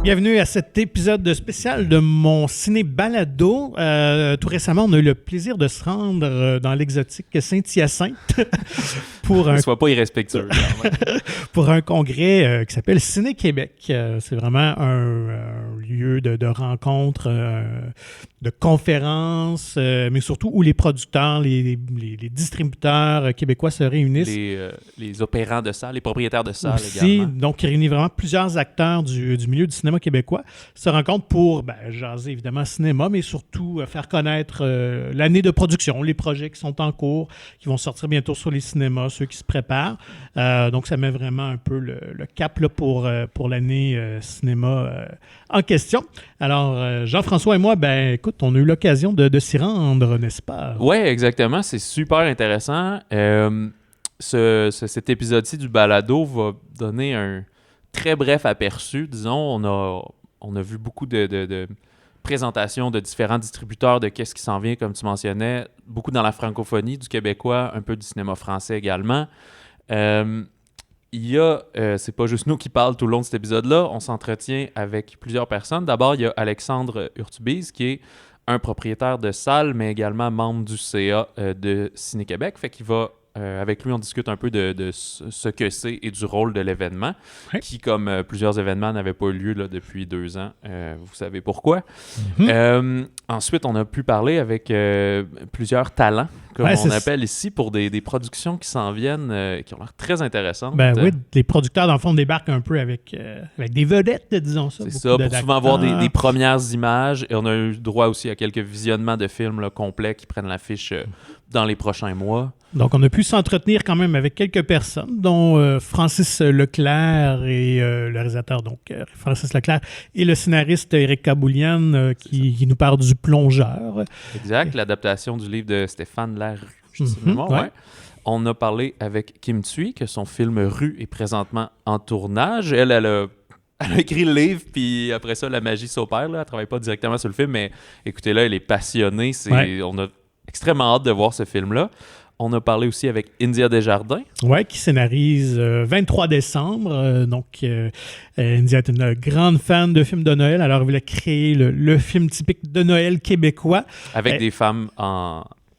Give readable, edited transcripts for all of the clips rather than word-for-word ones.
Bienvenue à cet épisode spécial de mon ciné balado. Tout récemment, on a eu le plaisir de se rendre dans l'exotique Saint-Hyacinthe pour un... Sois pas irrespectueux. pour un congrès qui s'appelle Ciné Québec. C'est vraiment un lieu de rencontre, de conférences, mais surtout où les producteurs, les distributeurs québécois se réunissent. Les opérants de salles, les propriétaires de salles aussi, également. Donc, qui réunit vraiment plusieurs acteurs du milieu du cinéma québécois, se rencontrent pour jaser évidemment cinéma, mais surtout faire connaître l'année de production, les projets qui sont en cours, qui vont sortir bientôt sur les cinémas, ceux qui se préparent. Donc, ça met vraiment un peu le cap là, pour l'année cinéma en question. Alors, Jean-François et moi, écoute, on a eu l'occasion de s'y rendre, n'est-ce pas? Oui, exactement. C'est super intéressant. Cet épisode-ci du balado va donner un très bref aperçu. Disons, on a vu beaucoup de présentations de différents distributeurs de qu'est-ce qui s'en vient, comme tu mentionnais, beaucoup dans la francophonie du québécois, un peu du cinéma français également. C'est pas juste nous qui parlent tout le long de cet épisode-là, on s'entretient avec plusieurs personnes. D'abord, il y a Alexandre Urtubise, qui est un propriétaire de salle, mais également membre du CA de Ciné-Québec. Fait qu'il va, avec lui, on discute un peu de ce que c'est et du rôle de l'événement, qui, comme plusieurs événements, n'avait pas eu lieu là, depuis 2 ans. Vous savez pourquoi. Ensuite, on a pu parler avec plusieurs talents, comme on appelle ici, pour des productions qui s'en viennent, qui ont l'air très intéressantes. Oui, les producteurs, dans le fond, débarquent un peu avec des vedettes, disons ça. C'est ça, pour souvent voir des premières images. Et on a eu droit aussi à quelques visionnements de films là, complets qui prennent l'affiche dans les prochains mois. Donc, on a pu s'entretenir quand même avec quelques personnes, dont Francis Leclerc et le réalisateur, donc Francis Leclerc, et le scénariste Éric Kaboulian, qui nous parle du Plongeur. Exact, l'adaptation du livre de Stéphane Larue. On a parlé avec Kim Thuy, que son film Rue est présentement en tournage. Elle a écrit le livre, puis après ça, la magie s'opère. Elle ne travaille pas directement sur le film, mais écoutez, là, elle est passionnée. On a extrêmement hâte de voir ce film-là. On a parlé aussi avec India Desjardins. Oui, qui scénarise 23 décembre. India est une grande fan de films de Noël. Alors, elle voulait créer le film typique de Noël québécois. Avec des femmes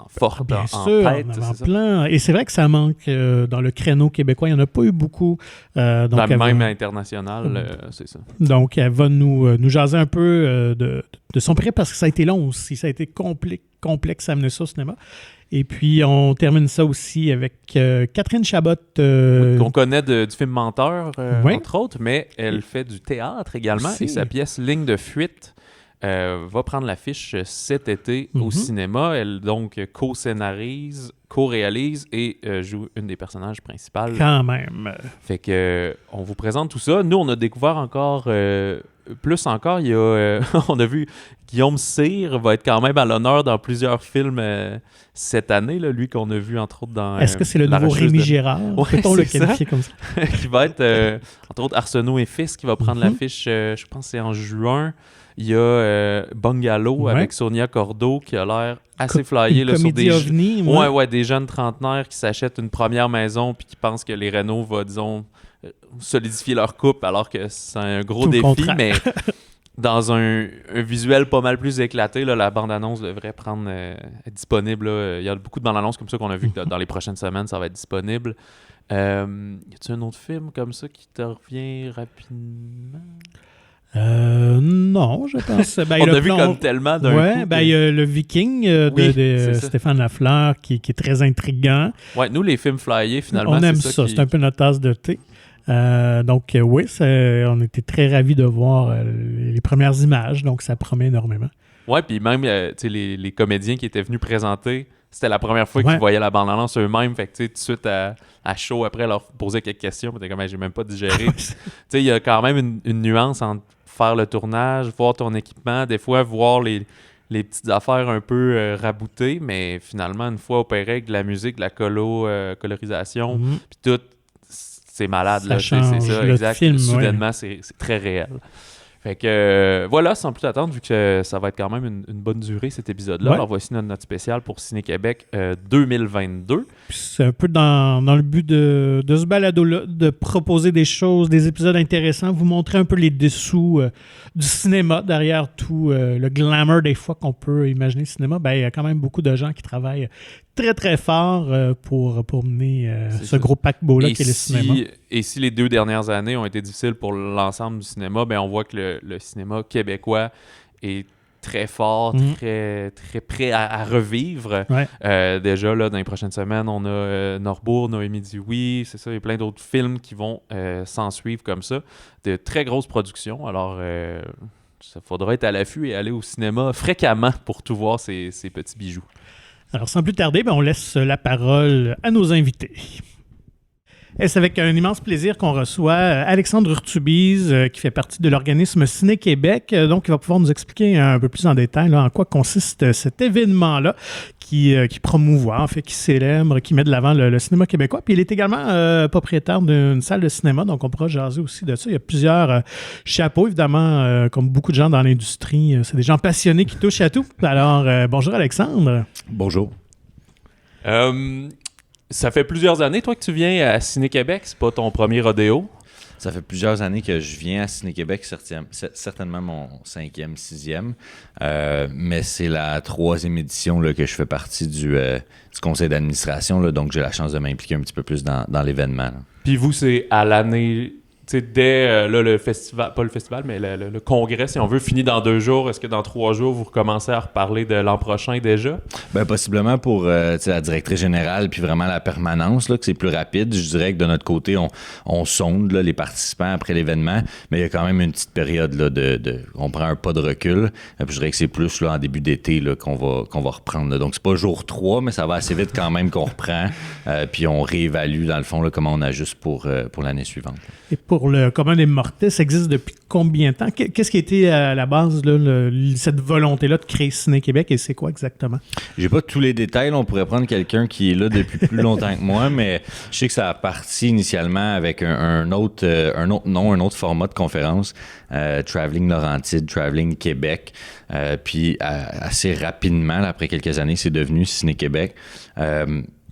fortes, bien en sûr, tête. En avant-plan. Et c'est vrai que ça manque dans le créneau québécois. Il n'y en a pas eu beaucoup. Même international, c'est ça. Donc, elle va nous jaser un peu de son prêt parce que ça a été long aussi. Ça a été complexe à amener ça au cinéma. Et puis, on termine ça aussi avec Catherine Chabot. Qu'on connaît du film Menteur, entre autres, mais elle fait du théâtre également. Et sa pièce Ligne de fuite va prendre l'affiche cet été au cinéma. Elle, donc, co-scénarise, co-réalise et joue une des personnages principales. Quand même. Fait que on vous présente tout ça. Nous, on a découvert encore... plus encore, il y a, on a vu Guillaume Cyr va être quand même à l'honneur dans plusieurs films cette année, là, lui qu'on a vu entre autres dans... Est-ce que c'est le nouveau Rémi Gérard? Peut-on le qualifier comme ça? Qui va être, entre autres, Arsenault et Fils qui va prendre l'affiche, je pense que c'est en juin. Il y a Bungalow avec Sonia Cordeau qui a l'air assez flyé là, sur des ovni, des jeunes trentenaires qui s'achètent une première maison puis qui pensent que les Renault va, disons, solidifier leur couple alors que c'est un gros défi, mais dans un visuel pas mal plus éclaté, là, la bande-annonce devrait être disponible. Là. Il y a beaucoup de bandes-annonces comme ça qu'on a vu que dans les prochaines semaines, ça va être disponible. Y a-t-il un autre film comme ça qui te revient rapidement? Non, je pense. On a vu comme tellement d'un coup. Il y a le Viking de Stéphane Lafleur qui est très intriguant. Ouais, nous, les films flyés, finalement, on aime ça. C'est un peu notre tasse de thé. On était très ravis de voir les premières images, donc ça promet énormément. Ouais, puis même les comédiens qui étaient venus présenter, c'était la première fois qu'ils voyaient la bande-annonce eux-mêmes, fait que tout de suite à chaud après leur poser quelques questions, puis t'es comme j'ai même pas digéré. Il y a quand même une nuance entre faire le tournage, voir ton équipement, des fois voir les petites affaires un peu raboutées, mais finalement une fois opéré avec de la musique, de la colorisation, puis tout, c'est malade, là, c'est ça, exact. Film, soudainement, c'est très réel. Fait que voilà, sans plus attendre, vu que ça va être quand même une bonne durée cet épisode-là. Ouais. Alors voici notre note spéciale pour Ciné-Québec 2022. Puis c'est un peu dans le but de ce balado-là, de proposer des choses, des épisodes intéressants, vous montrer un peu les dessous du cinéma, derrière tout le glamour des fois qu'on peut imaginer le cinéma. Ben, il y a quand même beaucoup de gens qui travaillent très très fort pour mener ce gros paquebot-là qui est le cinéma. Et si les 2 dernières années ont été difficiles pour l'ensemble du cinéma, ben on voit que le cinéma québécois est très fort, très, très prêt à revivre. Ouais. Déjà, là, dans les prochaines semaines, on a Norbourg, Noémie dit oui, c'est ça, il y a plein d'autres films qui vont s'en suivre comme ça. De très grosses productions. Alors, ça faudra être à l'affût et aller au cinéma fréquemment pour tout voir ces petits bijoux. Alors, sans plus tarder, ben, on laisse la parole à nos invités. Et c'est avec un immense plaisir qu'on reçoit Alexandre Urtubise, qui fait partie de l'organisme Ciné-Québec. Donc, il va pouvoir nous expliquer un peu plus en détail là, en quoi consiste cet événement-là qui promouvoit, en fait, qui célèbre, qui met de l'avant le cinéma québécois. Puis il est également propriétaire d'une salle de cinéma, donc on pourra jaser aussi de ça. Il y a plusieurs chapeaux, évidemment, comme beaucoup de gens dans l'industrie. C'est des gens passionnés qui touchent à tout. Alors, bonjour Alexandre. Bonjour. Ça fait plusieurs années, toi, que tu viens à Ciné-Québec. C'est pas ton premier rodéo. Ça fait plusieurs années que je viens à Ciné-Québec, certainement mon 5e, 6e. Mais c'est la 3e édition là, que je fais partie du conseil d'administration. Là, donc, j'ai la chance de m'impliquer un petit peu plus dans l'événement. Là. Puis vous, c'est à l'année... Tu sais, dès là, le festival, pas le festival, mais le congrès, si on veut, finit dans 2 jours. Est-ce que dans 3 jours, vous recommencez à reparler de l'an prochain déjà? Ben, possiblement pour la directrice générale puis vraiment la permanence, là, que c'est plus rapide. Je dirais que de notre côté, on sonde là, les participants après l'événement, mais il y a quand même une petite période là, on prend un pas de recul. Puis je dirais que c'est plus là, en début d'été là, qu'on va reprendre. Là. Donc, c'est pas jour 3, mais ça va assez vite quand même qu'on reprend. Puis on réévalue, dans le fond, là, comment on ajuste pour l'année suivante. Et pour le commun des mortels, ça existe depuis combien de temps? Qu'est-ce qui a été à la base, là, cette volonté-là de créer Ciné-Québec et c'est quoi exactement? J'ai pas tous les détails. Là, on pourrait prendre quelqu'un qui est là depuis plus longtemps que moi, mais je sais que ça a parti initialement avec un autre nom, un autre format de conférence, Traveling Laurentide, Traveling Québec. Puis assez rapidement, là, après quelques années, c'est devenu Ciné-Québec.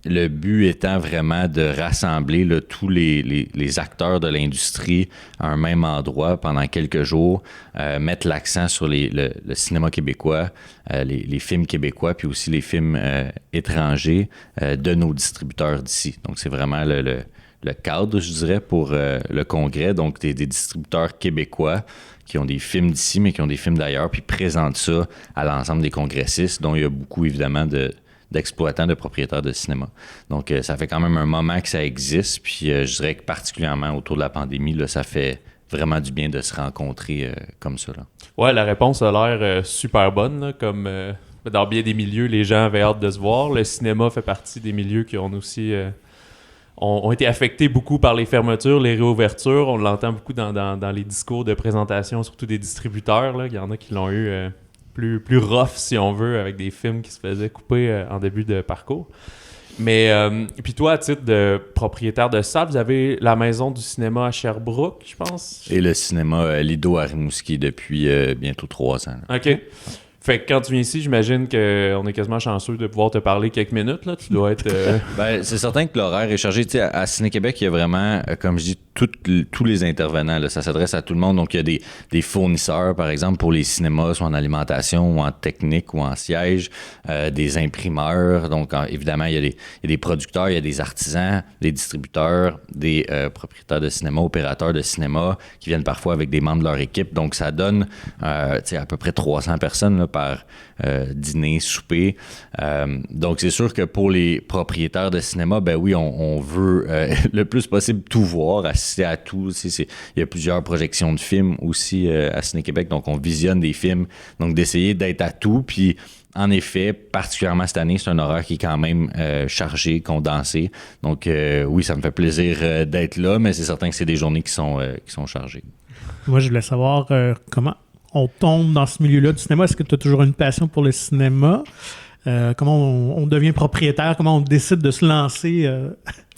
Le but étant vraiment de rassembler là, tous les acteurs de l'industrie à un même endroit pendant quelques jours, mettre l'accent sur le cinéma québécois, les films québécois, puis aussi les films étrangers de nos distributeurs d'ici. Donc, c'est vraiment le cadre, je dirais, pour le congrès. Donc, des distributeurs québécois qui ont des films d'ici, mais qui ont des films d'ailleurs, puis présentent ça à l'ensemble des congressistes, dont il y a beaucoup, évidemment, d'exploitants, de propriétaires de cinéma. Donc, ça fait quand même un moment que ça existe. Puis, je dirais que particulièrement autour de la pandémie, là, ça fait vraiment du bien de se rencontrer comme ça. Là. Ouais, la réponse a l'air super bonne. Là, comme dans bien des milieux, les gens avaient hâte de se voir. Le cinéma fait partie des milieux qui ont aussi... ont été affectés beaucoup par les fermetures, les réouvertures. On l'entend beaucoup dans les discours de présentation, surtout des distributeurs. Là. Il y en a qui l'ont eu... plus rough, si on veut, avec des films qui se faisaient couper en début de parcours. Mais, puis toi, à titre de propriétaire de salle, vous avez la Maison du cinéma à Sherbrooke, je pense? Et le cinéma Lido à Rimouski depuis bientôt 3 ans. Là. OK. Fait que quand tu viens ici, j'imagine qu'on est quasiment chanceux de pouvoir te parler quelques minutes. Là. Tu dois être... Ben, c'est certain que l'horaire est chargé. Tu sais, à Ciné-Québec, il y a vraiment, comme je dis, tous les intervenants. Là, ça s'adresse à tout le monde. Donc, il y a des fournisseurs, par exemple, pour les cinémas, soit en alimentation ou en technique ou en siège, des imprimeurs. Donc, évidemment, il y a des producteurs, il y a des artisans, des distributeurs, des propriétaires de cinéma, opérateurs de cinéma qui viennent parfois avec des membres de leur équipe. Donc, ça donne à peu près 300 personnes là, par dîner, souper. Donc, c'est sûr que pour les propriétaires de cinéma, ben oui, on veut le plus possible tout voir, assister à tout. Il y a plusieurs projections de films aussi à Ciné-Québec, donc on visionne des films. Donc, d'essayer d'être à tout. Puis, en effet, particulièrement cette année, c'est un horaire qui est quand même chargé, condensé. Donc, oui, ça me fait plaisir d'être là, mais c'est certain que c'est des journées qui sont chargées. Moi, je voulais savoir comment on tombe dans ce milieu-là du cinéma. Est-ce que tu as toujours une passion pour le cinéma? Comment on devient propriétaire? Comment on décide de se lancer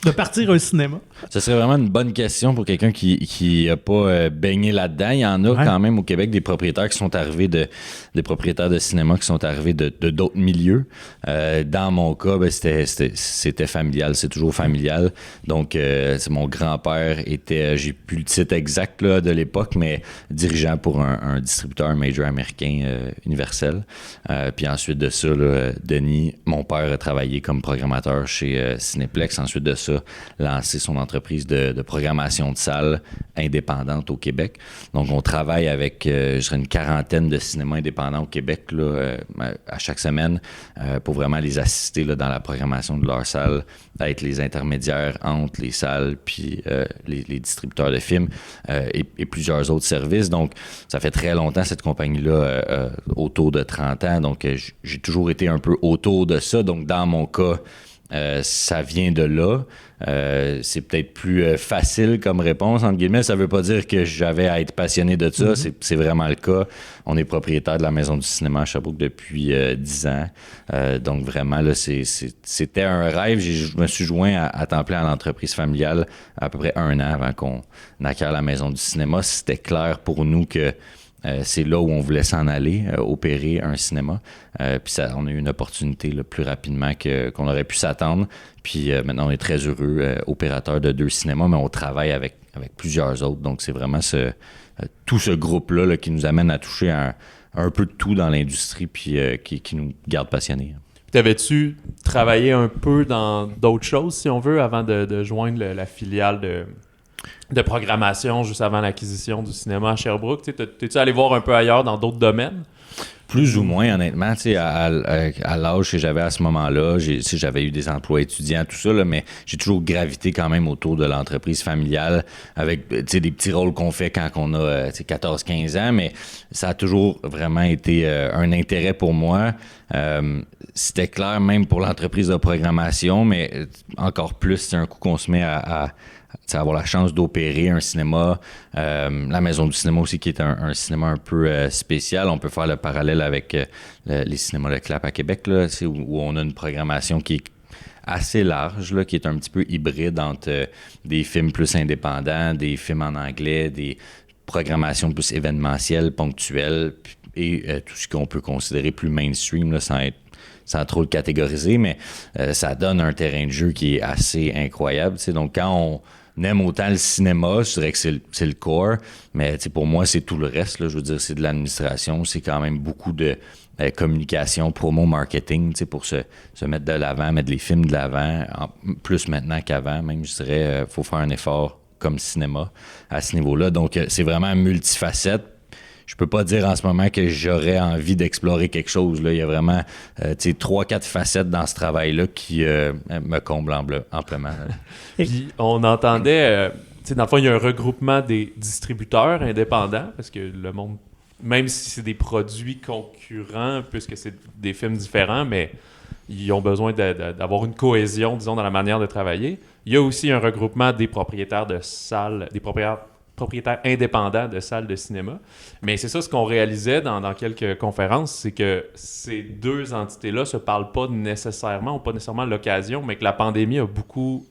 de partir un cinéma? Ce serait vraiment une bonne question pour quelqu'un qui n'a pas baigné là-dedans. Il y en a quand même au Québec des propriétaires qui sont arrivés des propriétaires de cinéma qui sont arrivés de d'autres milieux. Dans mon cas, c'était familial. C'est toujours familial. Donc, c'est mon grand-père était, j'ai plus le titre exact là, de l'époque, mais dirigeant pour un distributeur major américain universel. Puis ensuite de ça, là, Denis, mon père a travaillé comme programmateur chez Cinéplex. Ensuite de ça, lancé son entreprise de programmation de salles indépendante au Québec. Donc, on travaille avec, je dirais, une quarantaine de cinémas indépendants au Québec là, à chaque semaine pour vraiment les assister là, dans la programmation de leurs salles, être les intermédiaires entre les salles puis les distributeurs de films et plusieurs autres services. Donc, ça fait très longtemps, cette compagnie-là, autour de 30 ans. Donc, j'ai toujours été un peu autour de ça. Donc, dans mon cas, ça vient de là. C'est peut-être plus facile comme réponse, entre guillemets. Ça veut pas dire que j'avais à être passionné de ça. C'est vraiment le cas. On est propriétaire de la Maison du cinéma à Sherbrooke depuis 10 ans. Donc vraiment, là, c'était un rêve. Je me suis joint à temps plein à l'entreprise familiale à peu près 1 an avant qu'on acquiert la Maison du cinéma. C'était clair pour nous que c'est là où on voulait s'en aller, opérer un cinéma. Puis on a eu une opportunité là, plus rapidement qu'on aurait pu s'attendre. Puis maintenant, on est très heureux, opérateur de 2 cinémas, mais on travaille avec plusieurs autres. Donc, c'est vraiment tout ce groupe-là là, qui nous amène à toucher un peu de tout dans l'industrie puis qui nous garde passionnés. T'avais-tu travaillé un peu dans d'autres choses, si on veut, avant de joindre la filiale de programmation juste avant l'acquisition du cinéma à Sherbrooke? T'es-tu allé voir un peu ailleurs dans d'autres domaines? Plus ou moins, honnêtement. À l'âge que j'avais à ce moment-là, j'avais eu des emplois étudiants, tout ça, là, mais j'ai toujours gravité quand même autour de l'entreprise familiale avec des petits rôles qu'on fait quand on a 14-15 ans, mais ça a toujours vraiment été un intérêt pour moi. C'était clair même pour l'entreprise de programmation, mais encore plus, c'est un coup qu'on se met à avoir la chance d'opérer un cinéma, la Maison du cinéma aussi, qui est un cinéma un peu spécial. On peut faire le parallèle avec les cinémas Le Clap à Québec, là, où on a une programmation qui est assez large, là, qui est un petit peu hybride entre des films plus indépendants, des films en anglais, des programmations plus événementielles, ponctuelles, et tout ce qu'on peut considérer plus mainstream, là, sans trop le catégoriser, mais ça donne un terrain de jeu qui est assez incroyable. Donc, quand on aime autant le cinéma, je dirais que c'est le core, mais pour moi, c'est tout le reste. Là, je veux dire, c'est de l'administration, c'est quand même beaucoup de communication, promo, marketing, pour se mettre de l'avant, mettre les films de l'avant, plus maintenant qu'avant. Même, je dirais, faut faire un effort comme cinéma à ce niveau-là. Donc, c'est vraiment multifacette. Je peux pas dire en ce moment que j'aurais envie d'explorer quelque chose. Là. Il y a vraiment 3-4 facettes dans ce travail-là qui me comblent amplement. Puis on entendait, dans le fond, il y a un regroupement des distributeurs indépendants, parce que le monde, même si c'est des produits concurrents, puisque c'est des films différents, mais ils ont besoin d'avoir une cohésion, disons, dans la manière de travailler. Il y a aussi un regroupement des propriétaires de salles, des propriétaires indépendants de salles de cinéma. Mais c'est ça ce qu'on réalisait dans quelques conférences, c'est que ces deux entités-là ne se parlent pas nécessairement, n'ont pas nécessairement l'occasion, mais que la pandémie a beaucoup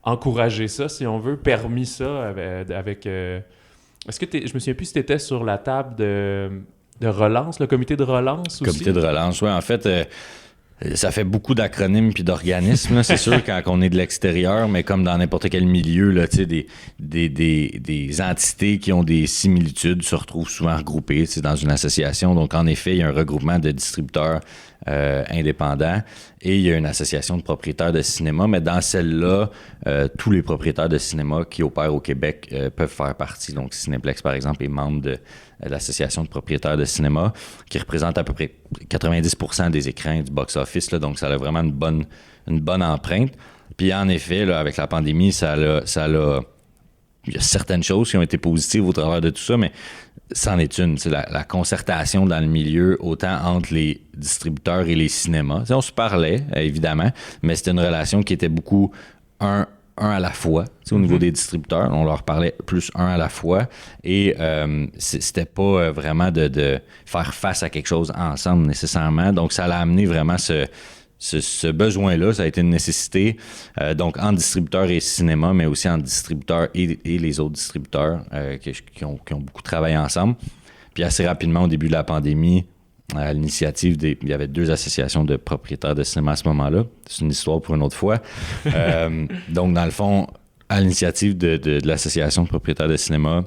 encouragé ça, si on veut, permis ça avec est-ce que je me souviens plus si tu étais sur la table de relance, le comité de relance aussi? Comité de relance, oui. En fait, ça fait beaucoup d'acronymes puis d'organismes, là, c'est sûr, quand on est de l'extérieur, mais comme dans n'importe quel milieu, là, des entités qui ont des similitudes se retrouvent souvent regroupées dans une association. Donc, en effet, il y a un regroupement de distributeurs indépendants et il y a une association de propriétaires de cinéma, mais dans celle-là, tous les propriétaires de cinéma qui opèrent au Québec peuvent faire partie. Donc, Cinéplex, par exemple, est membre de l'association de propriétaires de cinéma qui représente à peu près 90% des écrans du box-office. Là, donc, ça a vraiment une bonne empreinte. Puis, en effet, là, avec la pandémie, il y a certaines choses qui ont été positives au travers de tout ça, mais c'en est une. C'est la concertation dans le milieu, autant entre les distributeurs et les cinémas. On se parlait, évidemment, mais c'était une relation qui était beaucoup un à la fois. Au niveau des distributeurs, on leur parlait plus un à la fois. Et c'était pas vraiment de faire face à quelque chose ensemble nécessairement. Donc, ça l'a amené vraiment ce besoin-là, ça a été une nécessité, donc en distributeur et cinéma, mais aussi en distributeur et les autres distributeurs qui ont beaucoup travaillé ensemble. Puis assez rapidement, au début de la pandémie, à l'initiative il y avait 2 associations de propriétaires de cinéma à ce moment-là. C'est une histoire pour une autre fois. Donc, dans le fond, à l'initiative de l'association de propriétaires de cinéma,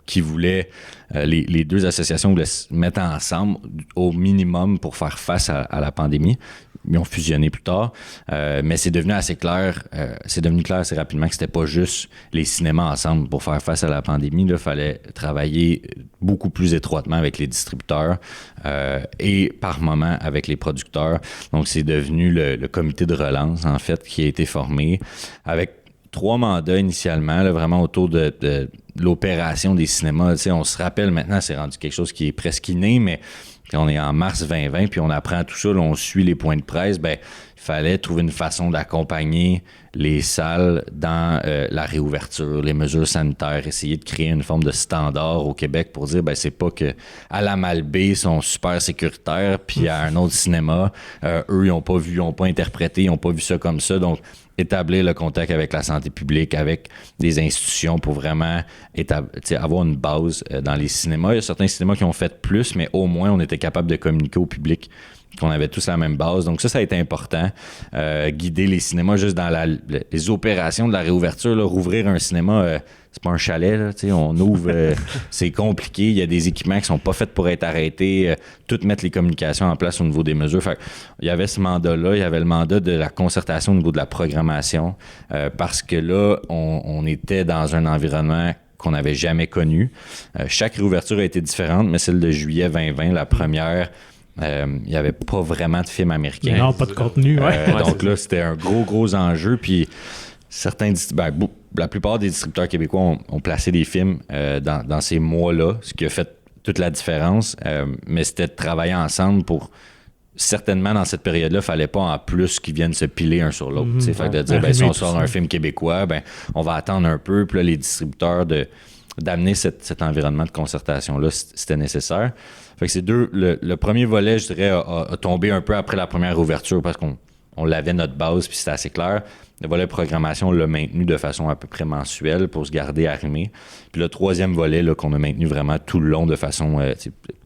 qui voulaient, les 2 associations voulaient se mettre ensemble au minimum pour faire face à la pandémie. Ils ont fusionné plus tard, mais c'est devenu assez clair, assez rapidement que c'était pas juste les cinémas ensemble pour faire face à la pandémie. Il fallait travailler beaucoup plus étroitement avec les distributeurs et par moment avec les producteurs. Donc c'est devenu le comité de relance, en fait, qui a été formé avec 3 mandats initialement, là, vraiment autour de l'opération des cinémas. Tu sais, on se rappelle maintenant, c'est rendu quelque chose qui est presque inné, mais quand on est en mars 2020, puis on apprend tout ça, là, on suit les points de presse, ben il fallait trouver une façon d'accompagner les salles dans la réouverture, les mesures sanitaires, essayer de créer une forme de standard au Québec pour dire, ben c'est pas que à la Malbaie, ils sont super sécuritaires, puis à un autre cinéma, eux, ils n'ont pas vu, ils n'ont pas interprété, ils n'ont pas vu ça comme ça, donc établir le contact avec la santé publique, avec des institutions pour vraiment avoir une base dans les cinémas. Il y a certains cinémas qui ont fait plus, mais au moins, on était capable de communiquer au public qu'on avait tous la même base. Donc ça a été important. Guider les cinémas juste dans les opérations de la réouverture. Là, rouvrir un cinéma, c'est pas un chalet. Là, on ouvre, c'est compliqué. Il y a des équipements qui sont pas faits pour être arrêtés. Tout mettre les communications en place au niveau des mesures. Fait, il y avait ce mandat-là. Il y avait le mandat de la concertation au niveau de la programmation. Parce que là, on était dans un environnement qu'on n'avait jamais connu. Chaque réouverture a été différente, mais celle de juillet 2020, la première... il n'y avait pas vraiment de films américains. Non, pas de contenu. Donc là, c'était un gros enjeu. Puis la plupart des distributeurs québécois ont placé des films dans ces mois-là, ce qui a fait toute la différence. Mais c'était de travailler ensemble pour... Certainement, dans cette période-là, il ne fallait pas en plus qu'ils viennent se piler un sur l'autre. Fait de dire, si on sort un film québécois, on va attendre un peu. Puis là, les distributeurs d'amener cet environnement de concertation-là, c'était nécessaire. Fait que c'est le premier volet, je dirais, a tombé un peu après la première ouverture parce qu'on l'avait notre base, puis c'était assez clair. Le volet programmation, on l'a maintenu de façon à peu près mensuelle pour se garder arrimé. Puis le 3e volet, là, qu'on a maintenu vraiment tout le long de façon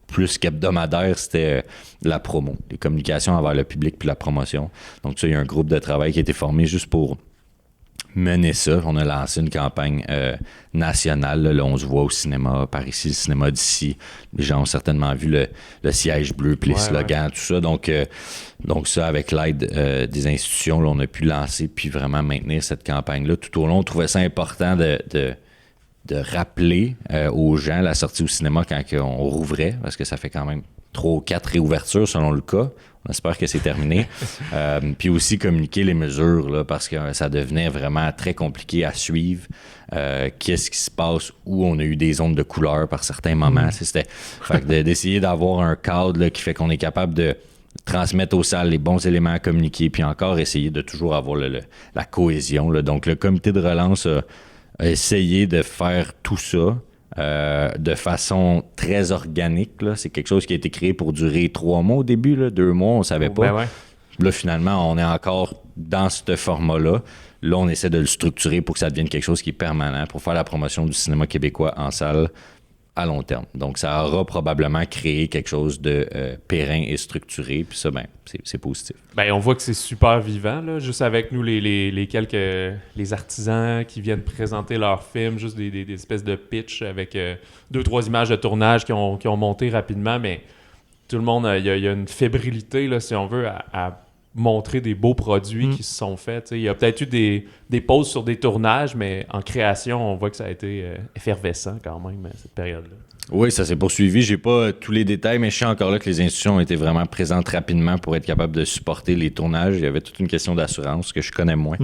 plus qu'hebdomadaire, c'était la promo, les communications envers le public puis la promotion. Donc ça, il y a un groupe de travail qui a été formé juste pour mener ça. On a lancé une campagne nationale. Là, on se voit au cinéma, par ici, le cinéma d'ici. Les gens ont certainement vu le siège bleu, puis les slogans, tout ça. Donc ça, avec l'aide des institutions, là, on a pu lancer puis vraiment maintenir cette campagne-là. Tout au long, on trouvait ça important de rappeler aux gens la sortie au cinéma quand on rouvrait, parce que ça fait quand même 3 ou 4 réouvertures selon le cas. On espère que c'est terminé. Puis aussi communiquer les mesures, là, parce que ça devenait vraiment très compliqué à suivre. Qu'est-ce qui se passe, où on a eu des zones de couleur par certains moments. Fait que d'essayer d'avoir un cadre là, qui fait qu'on est capable de transmettre aux salles les bons éléments à communiquer, puis encore essayer de toujours avoir la cohésion. Là. Donc le comité de relance a essayé de faire tout ça. De façon très organique. Là. C'est quelque chose qui a été créé pour durer 3 mois au début, là, 2 mois, on ne savait pas. Là, finalement, on est encore dans ce format-là. Là, on essaie de le structurer pour que ça devienne quelque chose qui est permanent, pour faire la promotion du cinéma québécois en salle à long terme. Donc, ça aura probablement créé quelque chose de périn et structuré. Puis ça, c'est positif. On voit que c'est super vivant, là, juste avec nous, les quelques les artisans qui viennent présenter leurs films, juste des espèces de pitch avec 2-3 images de tournage qui ont monté rapidement, mais tout le monde, il y a une fébrilité, là, si on veut, à montrer des beaux produits qui se sont faits. Il y a peut-être eu des pauses sur des tournages, mais en création, on voit que ça a été effervescent quand même, cette période-là. Oui, ça s'est poursuivi. J'ai pas tous les détails, mais je sais encore là que les institutions ont été vraiment présentes rapidement pour être capables de supporter les tournages. Il y avait toute une question d'assurance que je connais moins,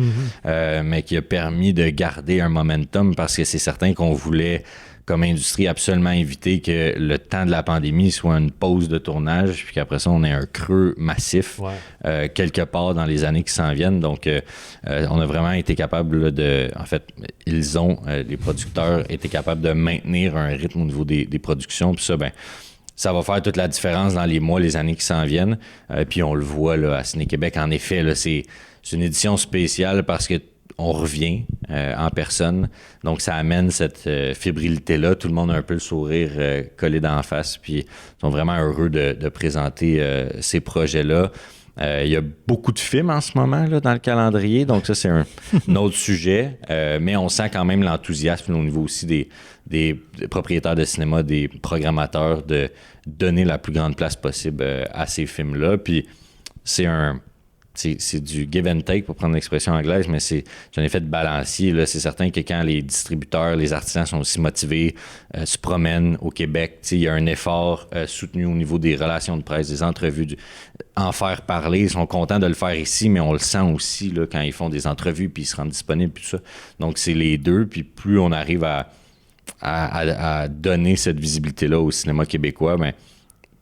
mais qui a permis de garder un momentum parce que c'est certain qu'on voulait, comme industrie, absolument éviter que le temps de la pandémie soit une pause de tournage, puis qu'après ça, on ait un creux massif quelque part dans les années qui s'en viennent. Donc, on a vraiment été capable les producteurs étaient capables de maintenir un rythme au niveau des productions. Puis ça, ça va faire toute la différence dans les mois, les années qui s'en viennent. Puis on le voit là, à Ciné-Québec. En effet, là, c'est une édition spéciale parce que on revient en personne. Donc, ça amène cette fébrilité-là. Tout le monde a un peu le sourire collé d'en face. Puis, ils sont vraiment heureux de présenter ces projets-là. Il y a beaucoup de films en ce moment là, dans le calendrier. Donc, ça, c'est un autre sujet. Mais on sent quand même l'enthousiasme au niveau aussi des propriétaires de cinéma, des programmateurs, de donner la plus grande place possible à ces films-là. Puis, c'est du give and take, pour prendre l'expression anglaise, mais c'est un effet de balancier. Là. C'est certain que quand les distributeurs, les artisans sont aussi motivés, se promènent au Québec, il y a un effort soutenu au niveau des relations de presse, des entrevues, en faire parler. Ils sont contents de le faire ici, mais on le sent aussi là, quand ils font des entrevues puis ils se rendent disponibles, puis tout ça. Donc, c'est les deux, puis plus on arrive à donner cette visibilité-là au cinéma québécois, ben,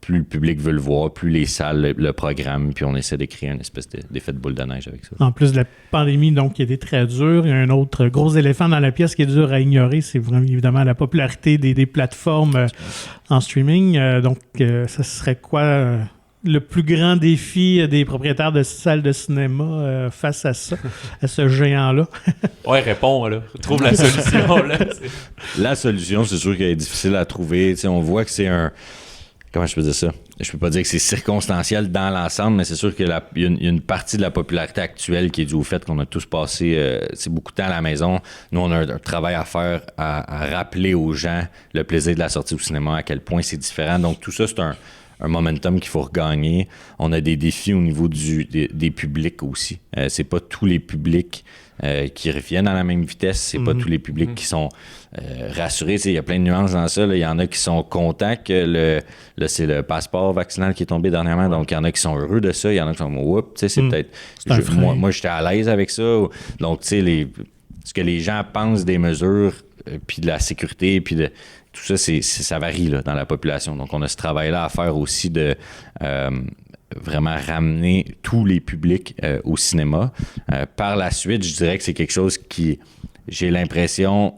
plus le public veut le voir, plus les salles le programment, puis on essaie de créer une espèce d'effet de boule de neige avec ça. En plus de la pandémie, donc, qui a été très dure, il y a un autre gros éléphant dans la pièce qui est dur à ignorer, c'est vraiment évidemment la popularité des plateformes en streaming. Donc, ça serait quoi le plus grand défi des propriétaires de salles de cinéma face à ça, à ce géant-là? Ouais, réponds, là. Trouve la solution, là. La solution, c'est sûr qu'elle est difficile à trouver. T'sais, on voit que c'est un... Comment je peux dire ça? Je peux pas dire que c'est circonstanciel dans l'ensemble, mais c'est sûr qu'il y a une partie de la popularité actuelle qui est due au fait qu'on a tous passé beaucoup de temps à la maison. Nous, on a un travail à faire à rappeler aux gens le plaisir de la sortie au cinéma, à quel point c'est différent. Donc, tout ça, c'est un momentum qu'il faut regagner. On a des défis au niveau des publics aussi. C'est pas tous les publics qui reviennent à la même vitesse. C'est pas tous les publics qui sont rassurés. Il y a plein de nuances dans ça. Il y en a qui sont contents que c'est le passeport vaccinal qui est tombé dernièrement. Donc, il y en a qui sont heureux de ça. Il y en a qui sont « Oups », c'est peut-être... Moi, j'étais à l'aise avec ça. Donc, tu sais, ce que les gens pensent des mesures, puis de la sécurité, puis de... Tout ça, ça varie là, dans la population. Donc, on a ce travail-là à faire aussi de vraiment ramener tous les publics au cinéma. Par la suite, je dirais que c'est quelque chose qui, j'ai l'impression,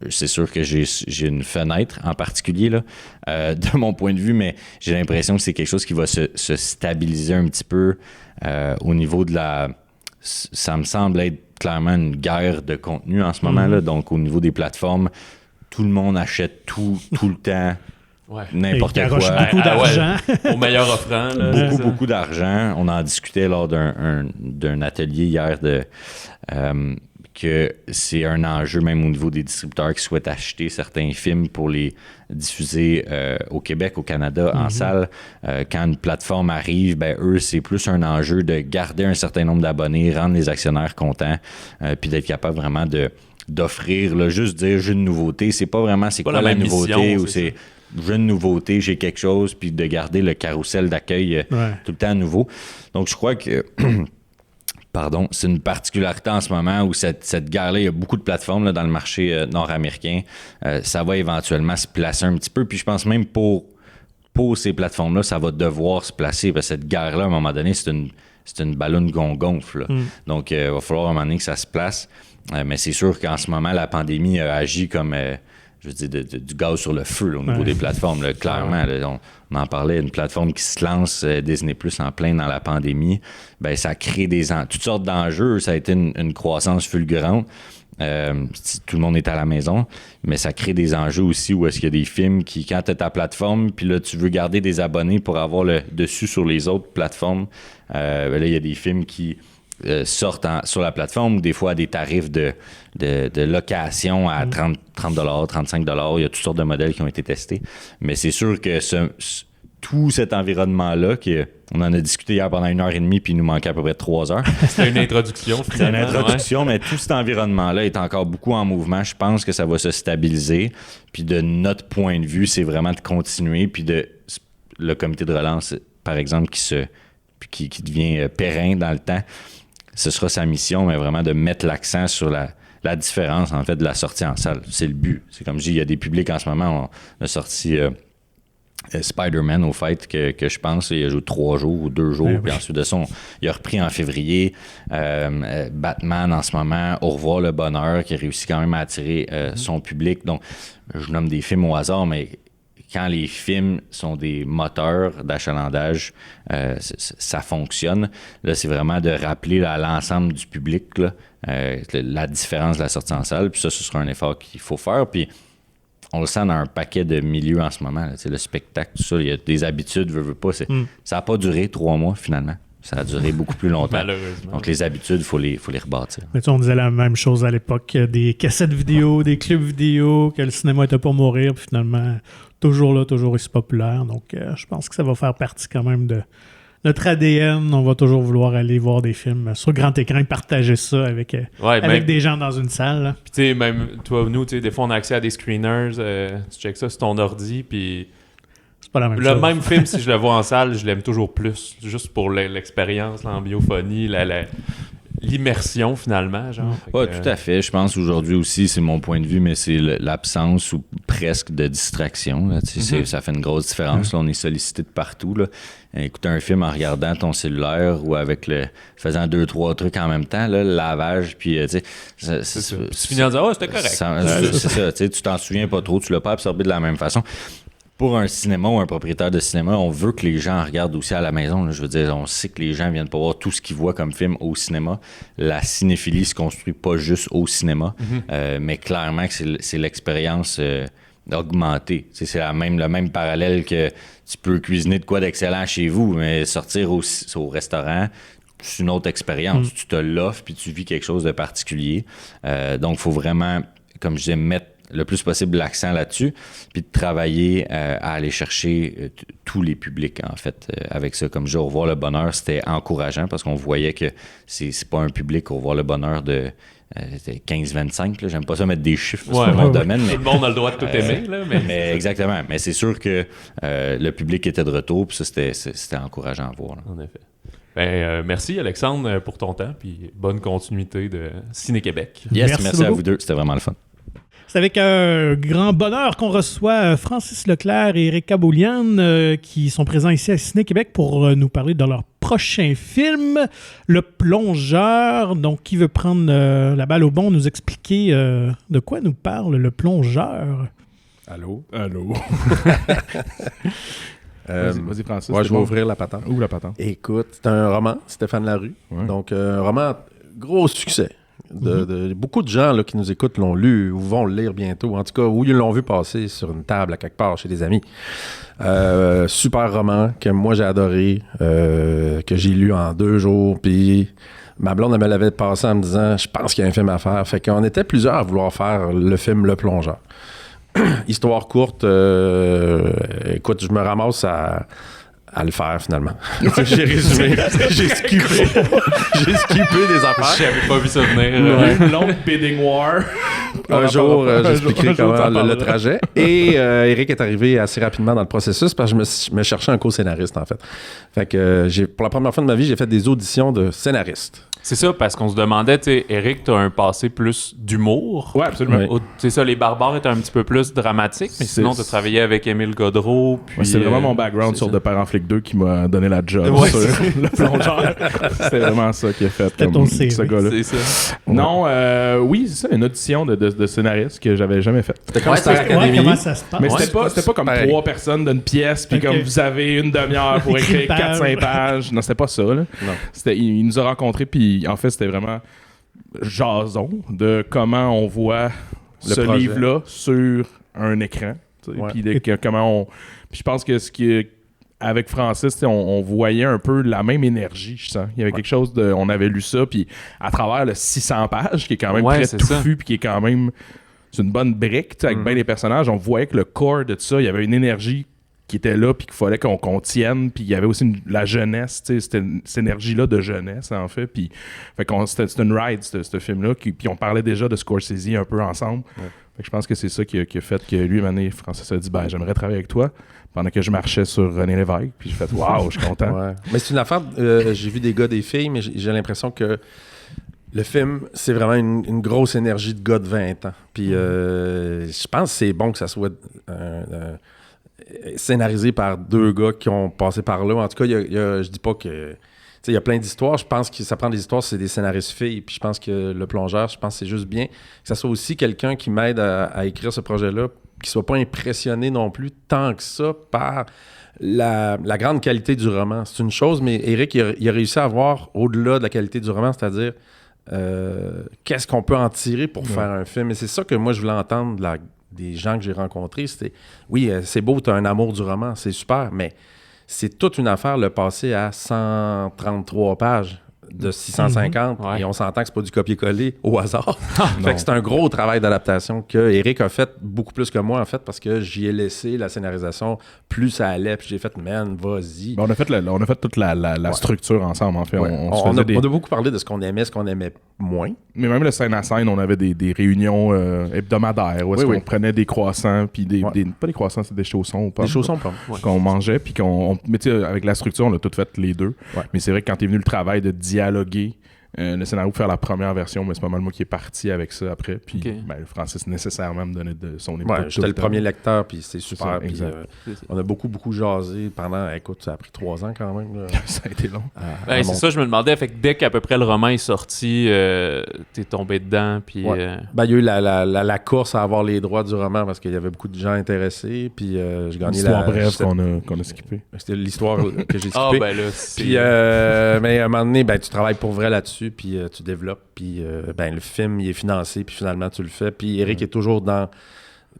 c'est sûr que j'ai une fenêtre en particulier là, de mon point de vue, mais j'ai l'impression que c'est quelque chose qui va se stabiliser un petit peu au niveau de la... Ça me semble être clairement une guerre de contenu en ce moment-là. Donc, au niveau des plateformes, tout le monde achète tout le temps, n'importe quoi. Beaucoup d'argent. Au meilleur offrant. Là, beaucoup d'argent. On en discutait lors d'un atelier hier que c'est un enjeu même au niveau des distributeurs qui souhaitent acheter certains films pour les diffuser au Québec, au Canada, en salle. Quand une plateforme arrive, ben eux, c'est plus un enjeu de garder un certain nombre d'abonnés, rendre les actionnaires contents, puis d'être capable vraiment d'offrir, là, juste dire j'ai une nouveauté, c'est pas vraiment c'est quoi la nouveauté mission, ou c'est j'ai une nouveauté, j'ai quelque chose, puis de garder le carrousel d'accueil tout le temps nouveau. Donc je crois que c'est une particularité en ce moment où cette guerre-là, il y a beaucoup de plateformes là, dans le marché nord-américain. Ça va éventuellement se placer un petit peu, puis je pense même pour ces plateformes-là, ça va devoir se placer, parce que cette guerre-là, à un moment donné, c'est une ballonne qu'on gonfle. Donc il va falloir à un moment donné que ça se place. Mais c'est sûr qu'en ce moment, la pandémie a agi comme, je veux dire, du gaz sur le feu là, au niveau des plateformes. Là, clairement, là, on en parlait, une plateforme qui se lance, Disney+, en plein dans la pandémie, ben ça crée toutes sortes d'enjeux. Ça a été une croissance fulgurante. Tout le monde est à la maison, mais ça crée des enjeux aussi où est-ce qu'il y a des films qui, quand tu as ta plateforme, puis là, tu veux garder des abonnés pour avoir le dessus sur les autres plateformes, là, il y a des films qui... sortent sur la plateforme ou des fois à des tarifs de location à 30 $, 35 $. Il y a toutes sortes de modèles qui ont été testés. Mais c'est sûr que tout cet environnement-là, on en a discuté hier pendant 1h30 puis il nous manquait à peu près 3 heures. C'était une introduction. C'était une introduction, mais tout cet environnement-là est encore beaucoup en mouvement. Je pense que ça va se stabiliser. Puis de notre point de vue, c'est vraiment de continuer. Puis le comité de relance, par exemple, qui devient périn dans le temps, ce sera sa mission, mais vraiment de mettre l'accent sur la différence, en fait, de la sortie en salle. C'est le but. C'est comme je dis, il y a des publics en ce moment. On a sorti Spider-Man au fait que je pense, il a joué 3 jours ou 2 jours, puis ensuite de ça, il a repris en février. Batman en ce moment, Au revoir le bonheur, qui a réussi quand même à attirer son public. Donc, je nomme des films au hasard, mais quand les films sont des moteurs d'achalandage, ça fonctionne. Là, c'est vraiment de rappeler à l'ensemble du public là, la différence de la sortie en salle. Puis ça, ce sera un effort qu'il faut faire. Puis on le sent dans un paquet de milieux en ce moment. Là, le spectacle, tout ça, il y a des habitudes, veux pas. Ça n'a pas duré 3 mois, finalement. Ça a duré beaucoup plus longtemps. Malheureusement. Donc, les habitudes, il faut les rebâtir. Mais tu sais, on disait la même chose à l'époque, des cassettes vidéo, des clubs vidéo, que le cinéma était pour mourir, puis finalement, toujours là, toujours aussi populaire. Donc, je pense que ça va faire partie quand même de notre ADN. On va toujours vouloir aller voir des films sur grand écran et partager ça avec des gens dans une salle. Puis tu sais, même toi ou nous, tu sais, des fois, on a accès à des screeners, tu checkes ça sur ton ordi, puis... C'est pas la même chose. Le même film, si je le vois en salle, je l'aime toujours plus. Juste pour l'expérience, l'ambiophonie, l'immersion finalement. Genre. Oui, tout à fait. Je pense aujourd'hui aussi, c'est mon point de vue, mais c'est l'absence ou presque de distraction. Là. Ça fait une grosse différence. Là, on est sollicité de partout. Là. Écouter un film en regardant ton cellulaire ou faisant 2-3 trucs en même temps, là, le lavage, puis tu finis en disant « c'était correct ». C'est ça. Tu t'en souviens pas trop, tu l'as pas absorbé de la même façon. Pour un cinéma ou un propriétaire de cinéma, on veut que les gens regardent aussi à la maison. Là. Je veux dire, on sait que les gens viennent pas voir tout ce qu'ils voient comme film au cinéma. La cinéphilie se construit pas juste au cinéma, mais clairement que c'est l'expérience augmentée. C'est le même parallèle que tu peux cuisiner de quoi d'excellent chez vous, mais sortir au restaurant, c'est une autre expérience. Tu te l'offres puis tu vis quelque chose de particulier. Donc, il faut vraiment, comme je disais, mettre le plus possible l'accent là-dessus, puis de travailler à aller chercher tous les publics, en fait, avec ça. Comme je dis, Au revoir le bonheur, c'était encourageant parce qu'on voyait que c'est pas un public Au revoir le bonheur de 15-25. J'aime pas ça mettre des chiffres sur mon domaine. Mais, tout le monde a le droit de tout aimer. Là, mais exactement. Mais c'est sûr que le public était de retour, puis ça, c'était encourageant à voir. Là. En effet. Merci Alexandre pour ton temps, puis bonne continuité de Ciné-Québec. Yes, merci à vous deux. C'était vraiment le fun. C'est avec un grand bonheur qu'on reçoit Francis Leclerc et Eric Caboulian qui sont présents ici à Ciné-Québec pour nous parler de leur prochain film, Le Plongeur. Donc, qui veut prendre la balle au bon, nous expliquer de quoi nous parle Le Plongeur? Allô? Vas-y, Francis. Ouais, je vais ouvrir la patente. Ouvre la patente. Écoute, c'est un roman, Stéphane Larue. Ouais. Donc, un roman gros succès. Beaucoup de gens là, qui nous écoutent l'ont lu ou vont le lire bientôt. En tout cas, ou ils l'ont vu passer sur une table à quelque part chez des amis. Super roman que moi j'ai adoré, que j'ai lu en 2 jours. Puis ma blonde elle me l'avait passé en me disant « Je pense qu'il y a un film à faire ». Fait qu'on était plusieurs à vouloir faire le film Le Plongeur. Histoire courte, écoute, je me ramasse à le faire finalement. J'ai résumé, j'ai skippé des affaires. J'avais pas vu ça venir. Une longue bidding war. Un jour, j'expliquerai comment le trajet. Et Eric est arrivé assez rapidement dans le processus parce que je me cherchais un co-scénariste en fait. Fait que pour la première fois de ma vie, j'ai fait des auditions de scénaristes. C'est ça, parce qu'on se demandait, tu sais, Eric, t'as un passé plus d'humour. Oui, absolument. C'est ça, Les Barbares étaient un petit peu plus dramatiques, mais sinon, t'as travaillé avec Émile Godreau. Puis, c'est vraiment mon background sur De Père en flic 2 qui m'a donné la job sur Le Plongeur. C'était vraiment ça qui a fait comme ce gars-là. C'est ça. Non, oui, c'est ça, une audition de scénariste que j'avais jamais faite. C'était comme Star Academy. Comment ça se passe? Mais c'était pas comme pareil. 3 personnes d'une pièce, puis comme vous avez une demi-heure pour écrire 4-5 pages. Non, c'était pas ça. Là. Il nous a rencontrés, puis en fait, c'était vraiment jason de comment on voit ce livre-là sur un écran. Puis comment on... Puis je pense que avec Francis, on voyait un peu la même énergie, je sens. Il y avait quelque chose de... On avait lu ça, puis à travers le 600 pages, qui est quand même très touffu, puis qui est quand même... C'est une bonne brique, avec bien des personnages. On voyait que le corps de ça, il y avait une énergie qui était là, puis qu'il fallait qu'on tienne, puis il y avait aussi la jeunesse, c'était cette énergie-là de jeunesse, en fait, puis c'était une ride, ce film-là, puis on parlait déjà de Scorsese un peu ensemble, fait que je pense que c'est ça qui a fait que lui, Mané, Francis a dit, j'aimerais travailler avec toi, pendant que je marchais sur René Lévesque, puis j'ai fait, waouh, je suis content. Ouais. Mais c'est une affaire, j'ai vu des gars, des filles, mais j'ai l'impression que le film, c'est vraiment une grosse énergie de gars de 20 ans, puis je pense que c'est bon que ça soit... scénarisé par 2 gars qui ont passé par là. En tout cas, je dis pas que... Il y a plein d'histoires. Je pense que ça prend des histoires, c'est des scénaristes filles. Puis je pense que Le Plongeur, je pense que c'est juste bien que ça soit aussi quelqu'un qui m'aide à écrire ce projet-là qu'il soit pas impressionné non plus tant que ça par la grande qualité du roman. C'est une chose, mais Éric, il a réussi à voir au-delà de la qualité du roman, c'est-à-dire qu'est-ce qu'on peut en tirer pour faire un film. Et c'est ça que moi, je voulais entendre des gens que j'ai rencontrés. C'était, oui, c'est beau, tu as un amour du roman, c'est super, mais c'est toute une affaire le passer à 133 pages de 650 et on s'entend que c'est pas du copier-coller au hasard. Fait que c'est un gros travail d'adaptation que Éric a fait beaucoup plus que moi en fait parce que j'y ai laissé la scénarisation plus ça allait puis j'ai fait man vas-y. On a fait toute la structure ensemble en fait. On a beaucoup parlé de ce qu'on aimait moins. Mais même le scène à scène, on avait des réunions hebdomadaires où est-ce qu'on prenait des croissants puis pas des croissants, c'est des chaussons aux pommes. Des chaussons aux pommes. Qu'on mangeait puis mais tu sais avec la structure, on a tout fait les deux. Ouais. Mais c'est vrai que quand est venu le travail de dialoguer le scénario pour faire la première version, mais c'est pas mal moi qui est parti avec ça après. Puis Francis nécessairement me donnait de son input. J'étais le premier lecteur, puis c'est super. Puis, on a beaucoup jasé pendant. Écoute, ça a pris 3 ans quand même. Ça a été long. C'est ça, je me demandais. Fait que dès qu'à peu près le roman est sorti, t'es tombé dedans. Puis, il y a eu la course à avoir les droits du roman parce qu'il y avait beaucoup de gens intéressés. Puis j'ai gagné l'histoire brève qu'on a skippé. C'était l'histoire que j'ai skippée. Là, puis, mais à un moment donné, tu travailles pour vrai là-dessus. Puis tu développes, puis le film, il est financé, puis finalement, tu le fais. Puis Éric est toujours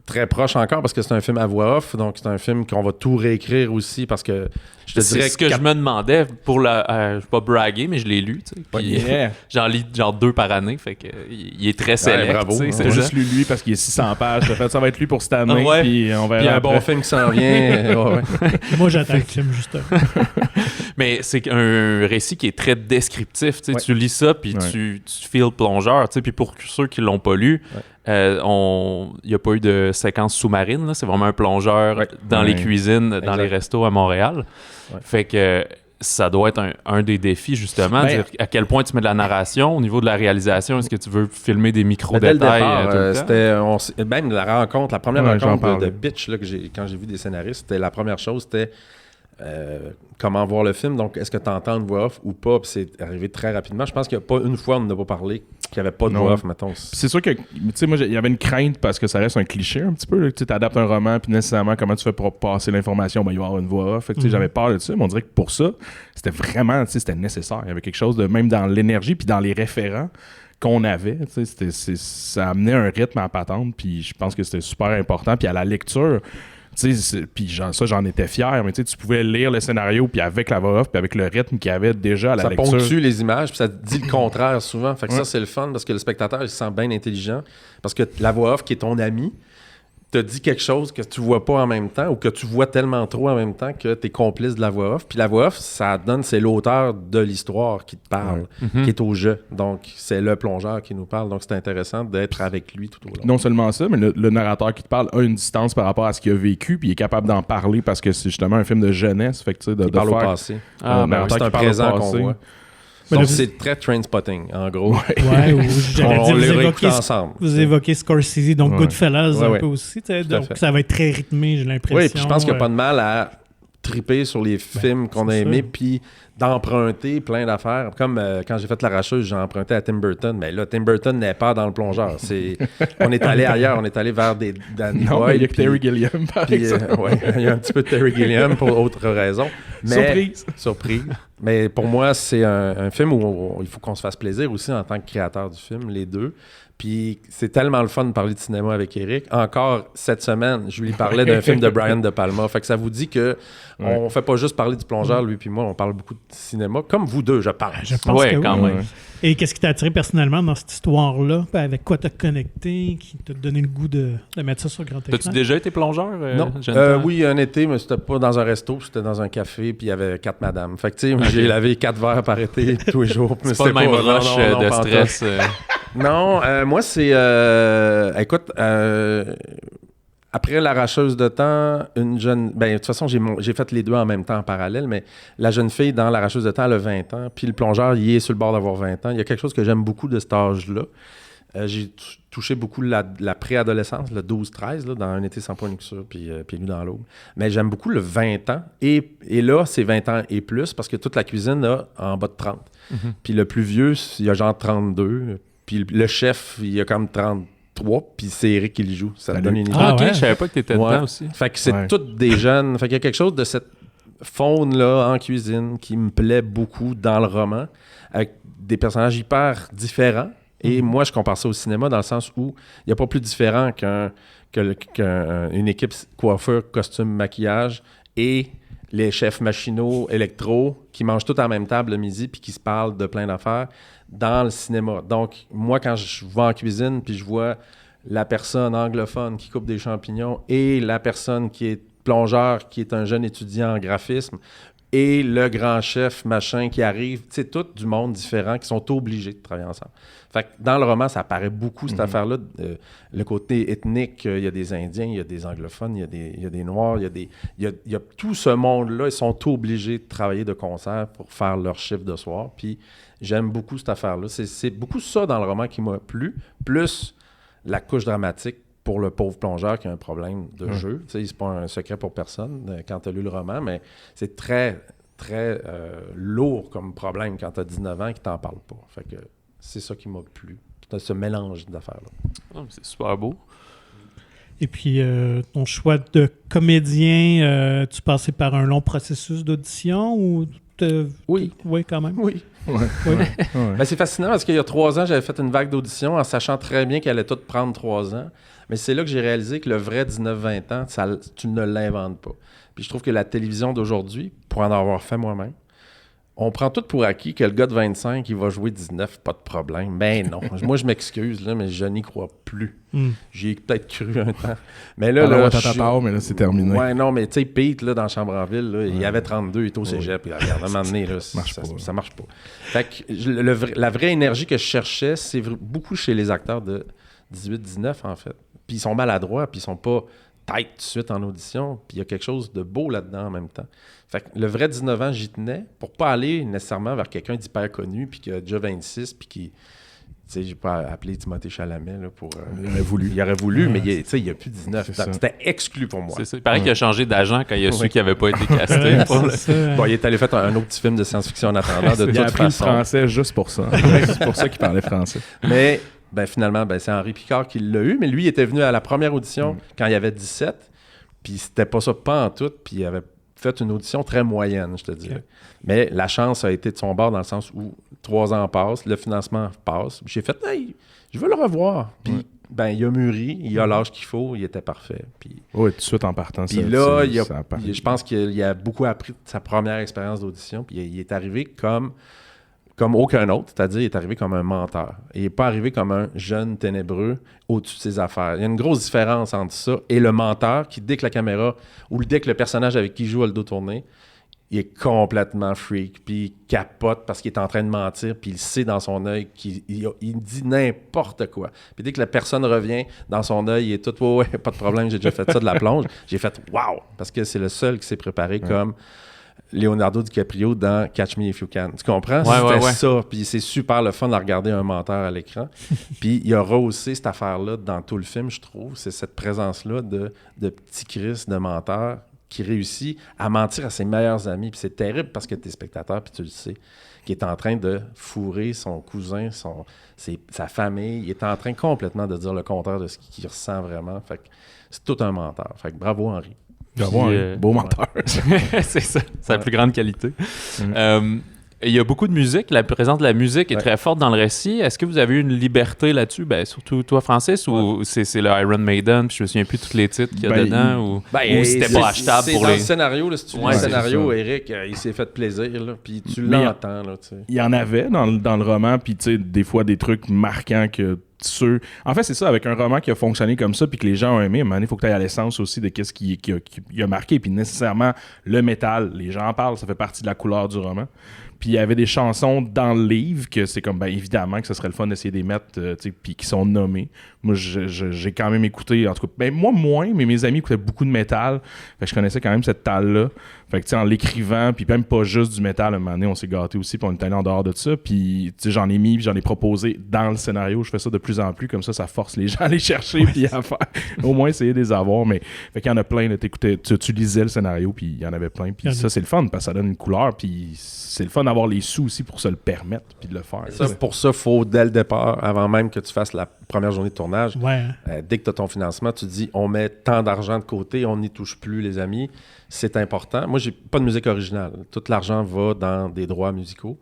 très proche encore, parce que c'est un film à voix off, donc c'est un film qu'on va tout réécrire aussi, parce que je te dirais ce que je me demandais, pour je vais pas braguer, mais je l'ai lu, tu sais. Puis j'en lis genre 2 par année, fait que il est très select. Bravo. C'est juste lu lui, parce qu'il est 600 pages. Fait, ça va être lui pour cette année, puis on verra. Puis un bon film qui s'en vient. Moi, j'attends le film, justement. Mais c'est un récit qui est très descriptif. Tu lis ça, puis tu feels plongeur. Puis pour ceux qui l'ont pas lu, il n'y a pas eu de séquence sous-marine. Là. C'est vraiment un plongeur dans les cuisines, dans les restos à Montréal. Fait que ça doit être un des défis, justement, dire à quel point tu mets de la narration au niveau de la réalisation. Est-ce que tu veux filmer des micro-détails? C'était même la première rencontre de pitch là, quand j'ai vu des scénaristes, c'était la première chose, c'était comment voir le film. Donc, est-ce que tu entends une voix off ou pas? Puis c'est arrivé très rapidement. Je pense qu'il n'y a pas une fois, on n'a pas parlé qu'il n'y avait pas de voix off, mettons. C'est sûr que, tu sais, moi, il y avait une crainte parce que ça reste un cliché un petit peu. Tu adaptes un roman, puis nécessairement, comment tu fais pour passer l'information? Il va y avoir une voix off. Fait que, j'avais peur de ça, mais on dirait que pour ça, c'était vraiment, c'était nécessaire. Il y avait quelque chose de, même dans l'énergie, puis dans les référents qu'on avait, ça amenait un rythme à patente, puis je pense que c'était super important. Puis à la lecture, puis j'en étais fier, mais tu pouvais lire le scénario, puis avec la voix off, puis avec le rythme qu'il y avait déjà à la lecture. Ça ponctue les images, puis ça dit le contraire souvent. Fait que ça, c'est le fun, parce que le spectateur, il se sent bien intelligent, parce que la voix off, qui est ton ami, te dit quelque chose que tu vois pas en même temps, ou que tu vois tellement trop en même temps que tu es complice de la voix off. Puis la voix off, ça donne, c'est l'auteur de l'histoire qui te parle, qui est au jeu. Donc, c'est le plongeur qui nous parle. Donc, c'est intéressant d'être avec lui tout au long. Non seulement ça, mais le narrateur qui te parle a une distance par rapport à ce qu'il a vécu, puis il est capable d'en parler parce que c'est justement un film de jeunesse. Fait que, tu sais, il parle au passé. C'est un présent qu'on voit. Donc, c'est très Trainspotting, en gros. On les réécoute ensemble. Vous évoquez Scorsese, donc Goodfellas un peu aussi. Donc, ça va être très rythmé, j'ai l'impression. Oui, puis je pense qu'il n'y a pas de mal à triper sur les films qu'on a aimés, puis d'emprunter plein d'affaires. Comme quand j'ai fait L'Arracheuse, j'ai emprunté à Tim Burton. Mais là, Tim Burton n'est pas dans le plongeur. On est allé ailleurs, on est allé vers des Danny Boyle. Il y a Terry Gilliam, par exemple. Il y a un petit peu de Terry Gilliam pour autre raison. Surprise. Mais pour moi, c'est un film où il faut qu'on se fasse plaisir aussi en tant que créateur du film, les deux. Puis c'est tellement le fun de parler de cinéma avec Éric. Encore cette semaine, je lui parlais d'un film de Brian De Palma. Fait que ça vous dit que on fait pas juste parler du plongeur, lui puis moi, on parle beaucoup de cinéma. Comme vous deux, je pense. Je pense que quand même. Et qu'est-ce qui t'a attiré personnellement dans cette histoire-là? Avec quoi t'as connecté, qui t'a donné le goût de mettre ça sur le grand écran? T'as-tu déjà été plongeur? Non. Oui, un été, mais c'était pas dans un resto, c'était dans un café, puis il y avait 4 madames. Fait que tu sais, j'ai lavé 4 verres par été tous les jours. C'est pas le même rush de stress. Non, moi, c'est... écoute, après L'Arracheuse de temps, une jeune... de toute façon, j'ai fait les deux en même temps, en parallèle, mais la jeune fille dans L'Arracheuse de temps, elle a 20 ans, puis le plongeur, il est sur le bord d'avoir 20 ans. Il y a quelque chose que j'aime beaucoup de cet âge-là. J'ai touché beaucoup la préadolescence, le 12-13, là, dans Un été sans point de luxure, puis lui dans l'aube. Mais j'aime beaucoup le 20 ans. Et là, c'est 20 ans et plus, parce que toute la cuisine a en bas de 30. Puis le plus vieux, il a genre 32. Puis le chef, il a comme 33, 3, puis c'est Eric qui le joue. Ça te Salut. donne une idée. Ah, ok, ouais. je savais pas que t'étais Ouais. dedans aussi. Fait que c'est Ouais. toutes des jeunes. Fait qu'il y a quelque chose de cette faune-là en cuisine qui me plaît beaucoup dans le roman, avec des personnages hyper différents. Et moi, je compare ça au cinéma dans le sens où il n'y a pas plus différent qu'une équipe coiffeur, costume, maquillage et les chefs machinaux, électro, qui mangent tous à la même table le midi puis qui se parlent de plein d'affaires dans le cinéma. Donc, moi, quand je vais en cuisine puis je vois la personne anglophone qui coupe des champignons et la personne qui est plongeur, qui est un jeune étudiant en graphisme, et le grand chef machin qui arrive, c'est tout du monde différent qui sont obligés de travailler ensemble. Fait que dans le roman, ça apparaît beaucoup, cette affaire-là. Le côté ethnique, il y a des Indiens, il y a des anglophones, il y a des Noirs, il y a tout ce monde-là. Ils sont obligés de travailler de concert pour faire leur chiffre de soir. Puis j'aime beaucoup cette affaire-là. C'est beaucoup ça dans le roman qui m'a plu, plus la couche dramatique pour le pauvre plongeur qui a un problème de jeu. Tu sais, c'est pas un secret pour personne quand tu as lu le roman, mais c'est très, très lourd comme problème quand tu as 19 ans et que tu n'en parles pas. Fait que c'est ça qui m'a plu. Ce mélange d'affaires-là. Oh, c'est super beau. Et puis, ton choix de comédien, tu passais par un long processus d'audition ou... Oui. Oui, quand même. Oui. Oui. Ben, c'est fascinant parce qu'il y a 3 ans, j'avais fait une vague d'audition en sachant très bien qu'elle allait tout prendre 3 ans. Mais c'est là que j'ai réalisé que le vrai 19-20 ans, tu ne l'inventes pas. Puis je trouve que la télévision d'aujourd'hui, pour en avoir fait moi-même, on prend tout pour acquis que le gars de 25, il va jouer 19, pas de problème. Ben non. Moi, je m'excuse, là, mais je n'y crois plus. J'y ai peut-être cru un temps. Mais là, mais là, c'est terminé. Ouais, non, mais tu sais, Pete, là, dans Chambre en Ville, là, il avait 32, il était au cégep. Puis, regarde, à un moment donné, là, ça marche pas. Fait que la vraie énergie que je cherchais, c'est beaucoup chez les acteurs de 18-19, en fait. Puis ils sont maladroits, puis ils sont pas tête tout de suite en audition, puis il y a quelque chose de beau là-dedans en même temps. Fait que le vrai 19 ans, j'y tenais pour pas aller nécessairement vers quelqu'un d'hyper connu, puis qui a déjà 26, puis qui... Tu sais, j'ai pas appelé Timothée Chalamet là, pour... Il aurait voulu, mais tu sais, il n'y a plus 19. C'était exclu pour moi. C'est ça. Il paraît qu'il a changé d'agent quand il a su qu'il n'avait pas été casté. Bon, il est allé faire un autre petit film de science-fiction en attendant, de Il a toute appris façon. le français juste pour ça. C'est pour ça qu'il parlait français. Mais finalement, c'est Henri Picard qui l'a eu, mais lui, il était venu à la première audition quand il avait 17, puis c'était pas ça pas en tout, puis il avait fait une audition très moyenne, je te dirais. Okay. Mais la chance a été de son bord dans le sens où 3 ans passent, le financement passe. J'ai fait, hey, je veux le revoir. Puis, il a mûri, il a l'âge qu'il faut, il était parfait. Puis, oui, tout de suite en partant. Puis là, je pense qu'il a beaucoup appris de sa première expérience d'audition, puis il est arrivé comme aucun autre, c'est-à-dire il est arrivé comme un menteur. Il n'est pas arrivé comme un jeune ténébreux au-dessus de ses affaires. Il y a une grosse différence entre ça et le menteur qui, dès que la caméra ou dès que le personnage avec qui il joue a le dos tourné, il est complètement freak, puis il capote parce qu'il est en train de mentir, puis il sait dans son œil qu'il dit n'importe quoi. Puis dès que la personne revient, dans son œil, il est tout « Ouais, pas de problème, j'ai déjà fait ça de la plonge. » J'ai fait « Wow! » Parce que c'est le seul qui s'est préparé comme... Leonardo DiCaprio dans Catch Me If You Can. Tu comprends? C'était ça. Puis c'est super le fun de regarder un menteur à l'écran. Puis il y a rehaussé cette affaire-là dans tout le film, je trouve. C'est cette présence-là de petit Chris, de menteur, qui réussit à mentir à ses meilleurs amis. Puis c'est terrible parce que t'es spectateur, puis tu le sais, qui est en train de fourrer son cousin, sa famille. Il est en train complètement de dire le contraire de ce qu'il ressent vraiment. Fait que c'est tout un menteur. Fait que bravo, Henri. Beau menteur. C'est ça, c'est la plus grande qualité. Il y a beaucoup de musique. La présence de la musique est très forte dans le récit. Est-ce que vous avez eu une liberté là-dessus? Surtout toi, Francis, ou c'est le Iron Maiden, puis je me souviens plus de tous les titres qu'il y a dedans, ou c'était pas achetable pour dans les... le scénario, là, si tu lis le scénario, Eric, il s'est fait plaisir, là, puis tu l'entends. Il y en avait dans le roman, puis tu sais, des fois des trucs marquants que... En fait, c'est ça, avec un roman qui a fonctionné comme ça, puis que les gens ont aimé, à un moment donné, il faut que tu ailles à l'essence aussi de qu'est-ce qui a marqué, puis nécessairement le métal, les gens en parlent, ça fait partie de la couleur du roman. Puis il y avait des chansons dans le livre que c'est comme, évidemment que ce serait le fun d'essayer de les mettre, puis qui sont nommées. Moi, j'ai quand même écouté, en tout cas, moi moins, mais mes amis écoutaient beaucoup de métal. Fait que je connaissais quand même cette talle-là. Fait que, tu sais, en l'écrivant, puis même pas juste du métal, à un moment donné, on s'est gâtés aussi, puis on est allé en dehors de ça. Puis, tu sais, j'en ai mis, puis j'en ai proposé dans le scénario. Je fais ça de plus en plus, comme ça force les gens à les chercher puis à faire, au moins essayer de les avoir. Mais fait qu'il y en a plein, là, tu lisais le scénario, puis il y en avait plein. Puis ça, c'est le fun, parce que ça donne une couleur, puis c'est le fun d'avoir les sous aussi pour se le permettre, puis de le faire. Pour ça, il faut, dès le départ, avant même que tu fasses la première journée de tournage, dès que tu as ton financement, tu te dis, on met tant d'argent de côté, on n'y touche plus, les amis. C'est important. Moi, j'ai pas de musique originale. Tout l'argent va dans des droits musicaux.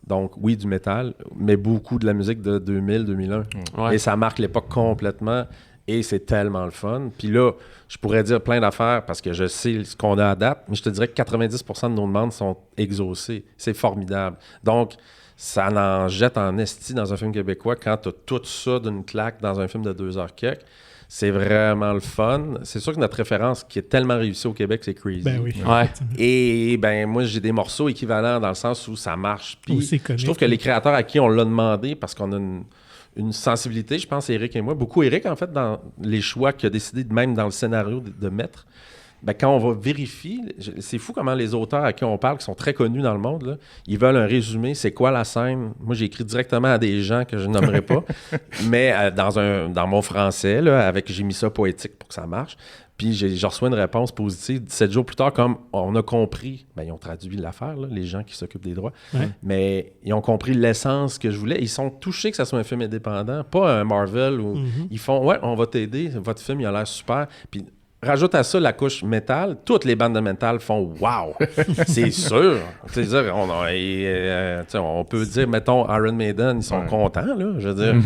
Donc, oui, du métal, mais beaucoup de la musique de 2000, 2001. Et ça marque l'époque complètement. Et c'est tellement le fun. Puis là, je pourrais dire plein d'affaires parce que je sais ce qu'on a à date, mais je te dirais que 90% de nos demandes sont exaucées. C'est formidable. Donc, ça en jette en esti dans un film québécois quand tu as tout ça d'une claque dans un film de 2 heures quelques. C'est vraiment le fun. C'est sûr que notre référence qui est tellement réussie au Québec, c'est Crazy. Ben oui. Ouais. Et moi, j'ai des morceaux équivalents dans le sens où ça marche. Puis je trouve que les créateurs à qui on l'a demandé, parce qu'on a une sensibilité, je pense, Éric et moi, beaucoup Éric, en fait, dans les choix qu'il a décidé, même dans le scénario, de mettre. Quand on va vérifier, c'est fou comment les auteurs à qui on parle, qui sont très connus dans le monde, là, ils veulent un résumé, c'est quoi la scène. Moi, j'ai écrit directement à des gens que je nommerai pas, mais dans mon français, là, j'ai mis ça poétique pour que ça marche. Puis je reçois une réponse positive 17 jours plus tard, comme on a compris, ils ont traduit l'affaire, là, les gens qui s'occupent des droits, mais ils ont compris l'essence que je voulais. Ils sont touchés que ça soit un film indépendant, pas un Marvel où ils font « on va t'aider, votre film, il a l'air super ». Puis rajoute à ça la couche métal, toutes les bandes de métal font « wow ». C'est sûr. On peut dire, mettons, Iron Maiden, ils sont contents, là. Je veux dire,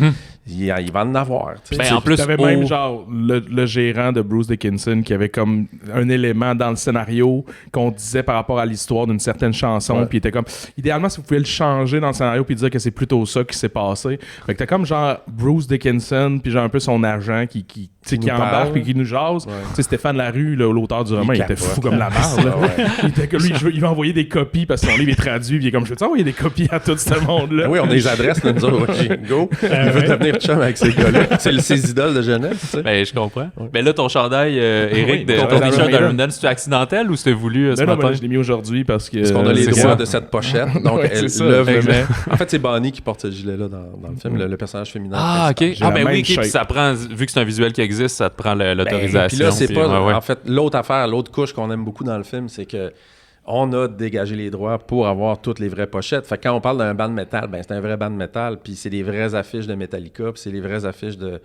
ils vont en avoir. En plus, t'avais même genre le gérant de Bruce Dickinson qui avait comme un élément dans le scénario qu'on disait par rapport à l'histoire d'une certaine chanson, puis il était comme, idéalement, si vous pouvez le changer dans le scénario puis dire que c'est plutôt ça qui s'est passé. Fait que t'as comme genre Bruce Dickinson puis genre un peu son agent qui embarque puis qui nous jase. Stéphane Larue, l'auteur du roman, il était fou comme la merde. Il était comme lui, il va envoyer des copies parce que son livre est traduit. Puis il est comme, je veux envoyer des copies à tout ce monde-là. Oui, on a les adresses, nous autres. Go. Il veut devenir chum avec ces gars-là. C'est ses idoles de jeunesse. Ben, je comprends. Mais là, ton chandail, Éric, ton t-shirt d'Iron Man, c'est accidentel ou c'était voulu ce matin? Non, je l'ai mis aujourd'hui parce qu'on a les droits de cette pochette. Donc, l'œuvre. En fait, c'est Bonnie qui porte ce gilet-là dans le film, le personnage féminin. Ah, OK. Ah, ben oui, puis ça prend, vu que c'est un visuel qui existe, ça te prend l'autorisation. Puis là, c'est pas. En fait, l'autre couche qu'on aime beaucoup dans le film, c'est que on a dégagé les droits pour avoir toutes les vraies pochettes. Fait que quand on parle d'un band de métal, c'est un vrai band de métal, puis c'est des vraies affiches de Metallica, puis c'est les vraies affiches de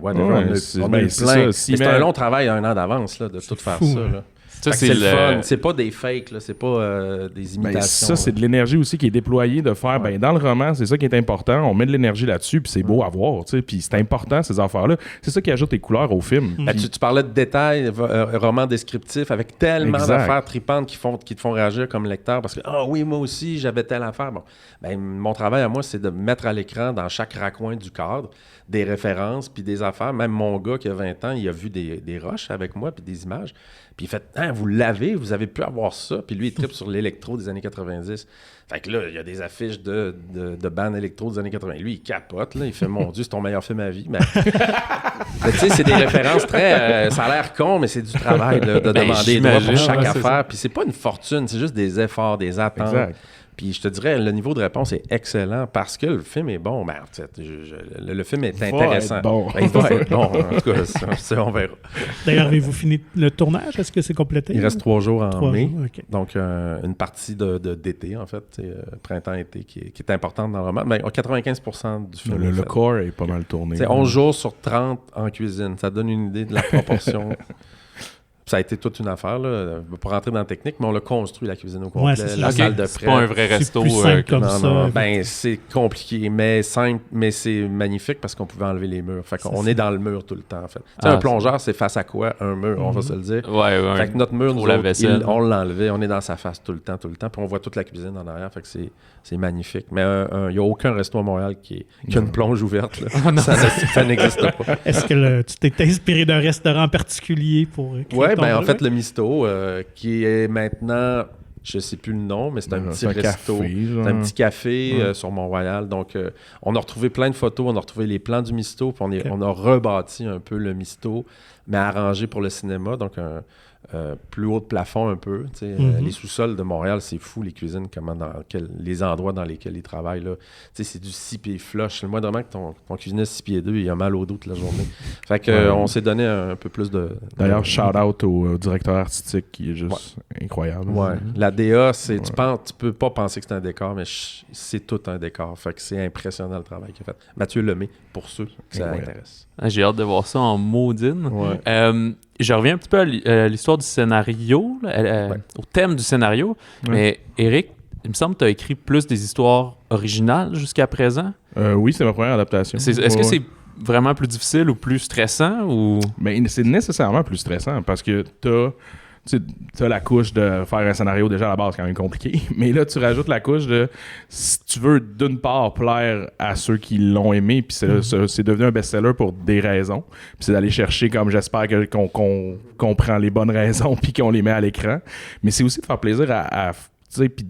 whatever. On a eu plein. C'est un long travail, 1 an d'avance, là, de tout faire ça. Là. Ça, c'est le fun. C'est pas des fakes, là. C'est pas des imitations. Ça, c'est de l'énergie aussi qui est déployée de faire. Dans le roman, c'est ça qui est important. On met de l'énergie là-dessus, puis c'est beau à voir. Puis c'est important, ces affaires-là. C'est ça qui ajoute les couleurs au film. Tu parlais de détails, roman descriptif, avec tellement d'affaires tripantes qui te font réagir comme lecteur. Parce que, oui, moi aussi, j'avais telle affaire. Bon. Mon travail à moi, c'est de mettre à l'écran, dans chaque raccoin du cadre, des références, puis des affaires. Même mon gars qui a 20 ans, il a vu des rushs avec moi, puis des images. Puis il fait « vous l'avez, vous avez pu avoir ça. » Puis lui, il tripe sur l'électro des années 90. Fait que là, il y a des affiches de bandes électro des années 80. Lui, il capote, là. Il fait « Mon Dieu, c'est ton meilleur film à vie. » Mais tu sais, c'est des références très... ça a l'air con, mais c'est du travail de demander des droits pour chaque affaire. Puis c'est pas une fortune, c'est juste des efforts, des attentes. Exact. Puis je te dirais, le niveau de réponse est excellent parce que le film est bon. Ben, le film est intéressant. Il va être bon. En tout cas, ça, on verra. D'ailleurs, avez-vous fini le tournage? Est-ce que c'est complété? Il reste 3 jours en mai. Okay. Donc, une partie d'été, en fait, printemps-été, qui est importante dans le roman. Mais 95% du film. Le corps est pas mal tourné. C'est 11 jours sur 30 en cuisine. Ça donne une idée de la proportion. Ça a été toute une affaire, là, pour rentrer dans la technique, mais on l'a construit, la cuisine au complet, la salle de prêt. C'est pas un vrai resto. C'est plus simple comme ça. C'est compliqué, mais simple, mais c'est magnifique parce qu'on pouvait enlever les murs. Fait qu'on est dans le mur tout le temps, en fait. Un plongeur, c'est face à quoi? Un mur, on va se le dire. Ouais. Fait que notre mur, nous autres, on l'enlevait, on est dans sa face tout le temps, puis on voit toute la cuisine en arrière, fait que c'est magnifique. Mais il n'y a aucun resto à Montréal qui a une plonge ouverte. Là. Ça n'existe pas. Est-ce que tu t'es inspiré d'un restaurant particulier pour créer ton en fait, le Misto, qui est maintenant, je ne sais plus le nom, mais c'est un petit resto. C'est un petit café sur Mont-Royal. Donc, on a retrouvé plein de photos, on a retrouvé les plans du Misto, puis on a rebâti un peu le Misto, mais arrangé pour le cinéma. Donc, plus haut de plafond un peu. Les sous-sols de Montréal, c'est fou, les cuisines, les endroits dans lesquels ils travaillent. Là. C'est du 6 pieds flush. Le moindrement que ton cuisinier 6 pieds 2, il a mal au dos toute la journée. Fait que on s'est donné un peu plus de... D'ailleurs, shout-out au directeur artistique qui est juste incroyable. Ouais. La DA, tu peux pas penser que c'est un décor, mais c'est tout un décor. Fait que c'est impressionnant le travail qu'il a fait. Mathieu Lemay, pour ceux que ça intéresse. J'ai hâte de voir ça en maudine. Ouais. Je reviens un petit peu à l'histoire du scénario, au thème du scénario. Mais Eric, il me semble que tu as écrit plus des histoires originales jusqu'à présent. Oui, c'est ma première adaptation. Est-ce que c'est vraiment plus difficile ou plus stressant? Ou... Ben, c'est nécessairement plus stressant parce que t'as la couche de faire un scénario déjà à la base, quand même compliqué. Mais là, tu rajoutes la couche de si tu veux d'une part plaire à ceux qui l'ont aimé, puis c'est devenu un best-seller pour des raisons. Puis c'est d'aller chercher, comme j'espère qu'on prend les bonnes raisons puis qu'on les met à l'écran. Mais c'est aussi de faire plaisir puis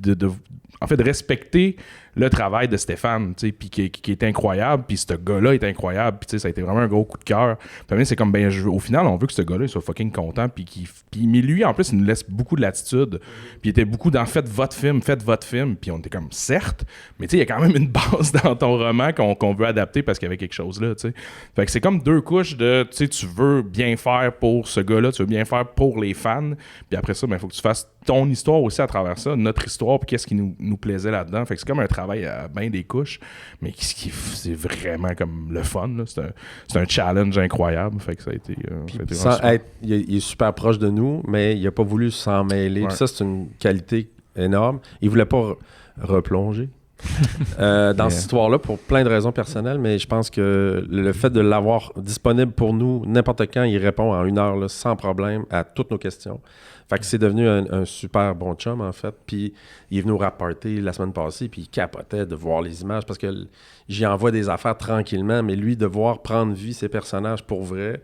en fait, de respecter le travail de Stéphane, puis qui est incroyable, puis ce gars-là est incroyable, puis ça a été vraiment un gros coup de cœur. Puis c'est comme, au final, on veut que ce gars-là il soit fucking content, mais lui, en plus, il nous laisse beaucoup de latitude, puis il était beaucoup dans faites votre film, puis on était comme, certes, mais il y a quand même une base dans ton roman qu'on veut adapter parce qu'il y avait quelque chose là, Fait que c'est comme deux couches de, tu veux bien faire pour ce gars-là, tu veux bien faire pour les fans, puis après ça, il faut que tu fasses ton histoire aussi à travers ça, notre histoire, puis qu'est-ce qui nous plaisait là-dedans. Fait que c'est comme un travail à bien des couches, mais c'est vraiment comme le fun. Là. C'est un challenge incroyable. Fait que ça a été il est super proche de nous, mais il n'a pas voulu s'en mêler. Ouais. Ça, c'est une qualité énorme. Il ne voulait pas replonger dans cette histoire-là pour plein de raisons personnelles, mais je pense que le fait de l'avoir disponible pour nous, n'importe quand, il répond en 1 heure là, sans problème à toutes nos questions. Fait que c'est devenu un super bon chum, en fait. Puis il est venu au rap party la semaine passée, puis il capotait de voir les images parce que j'y envoie des affaires tranquillement, mais lui, de voir prendre vie ses personnages pour vrai,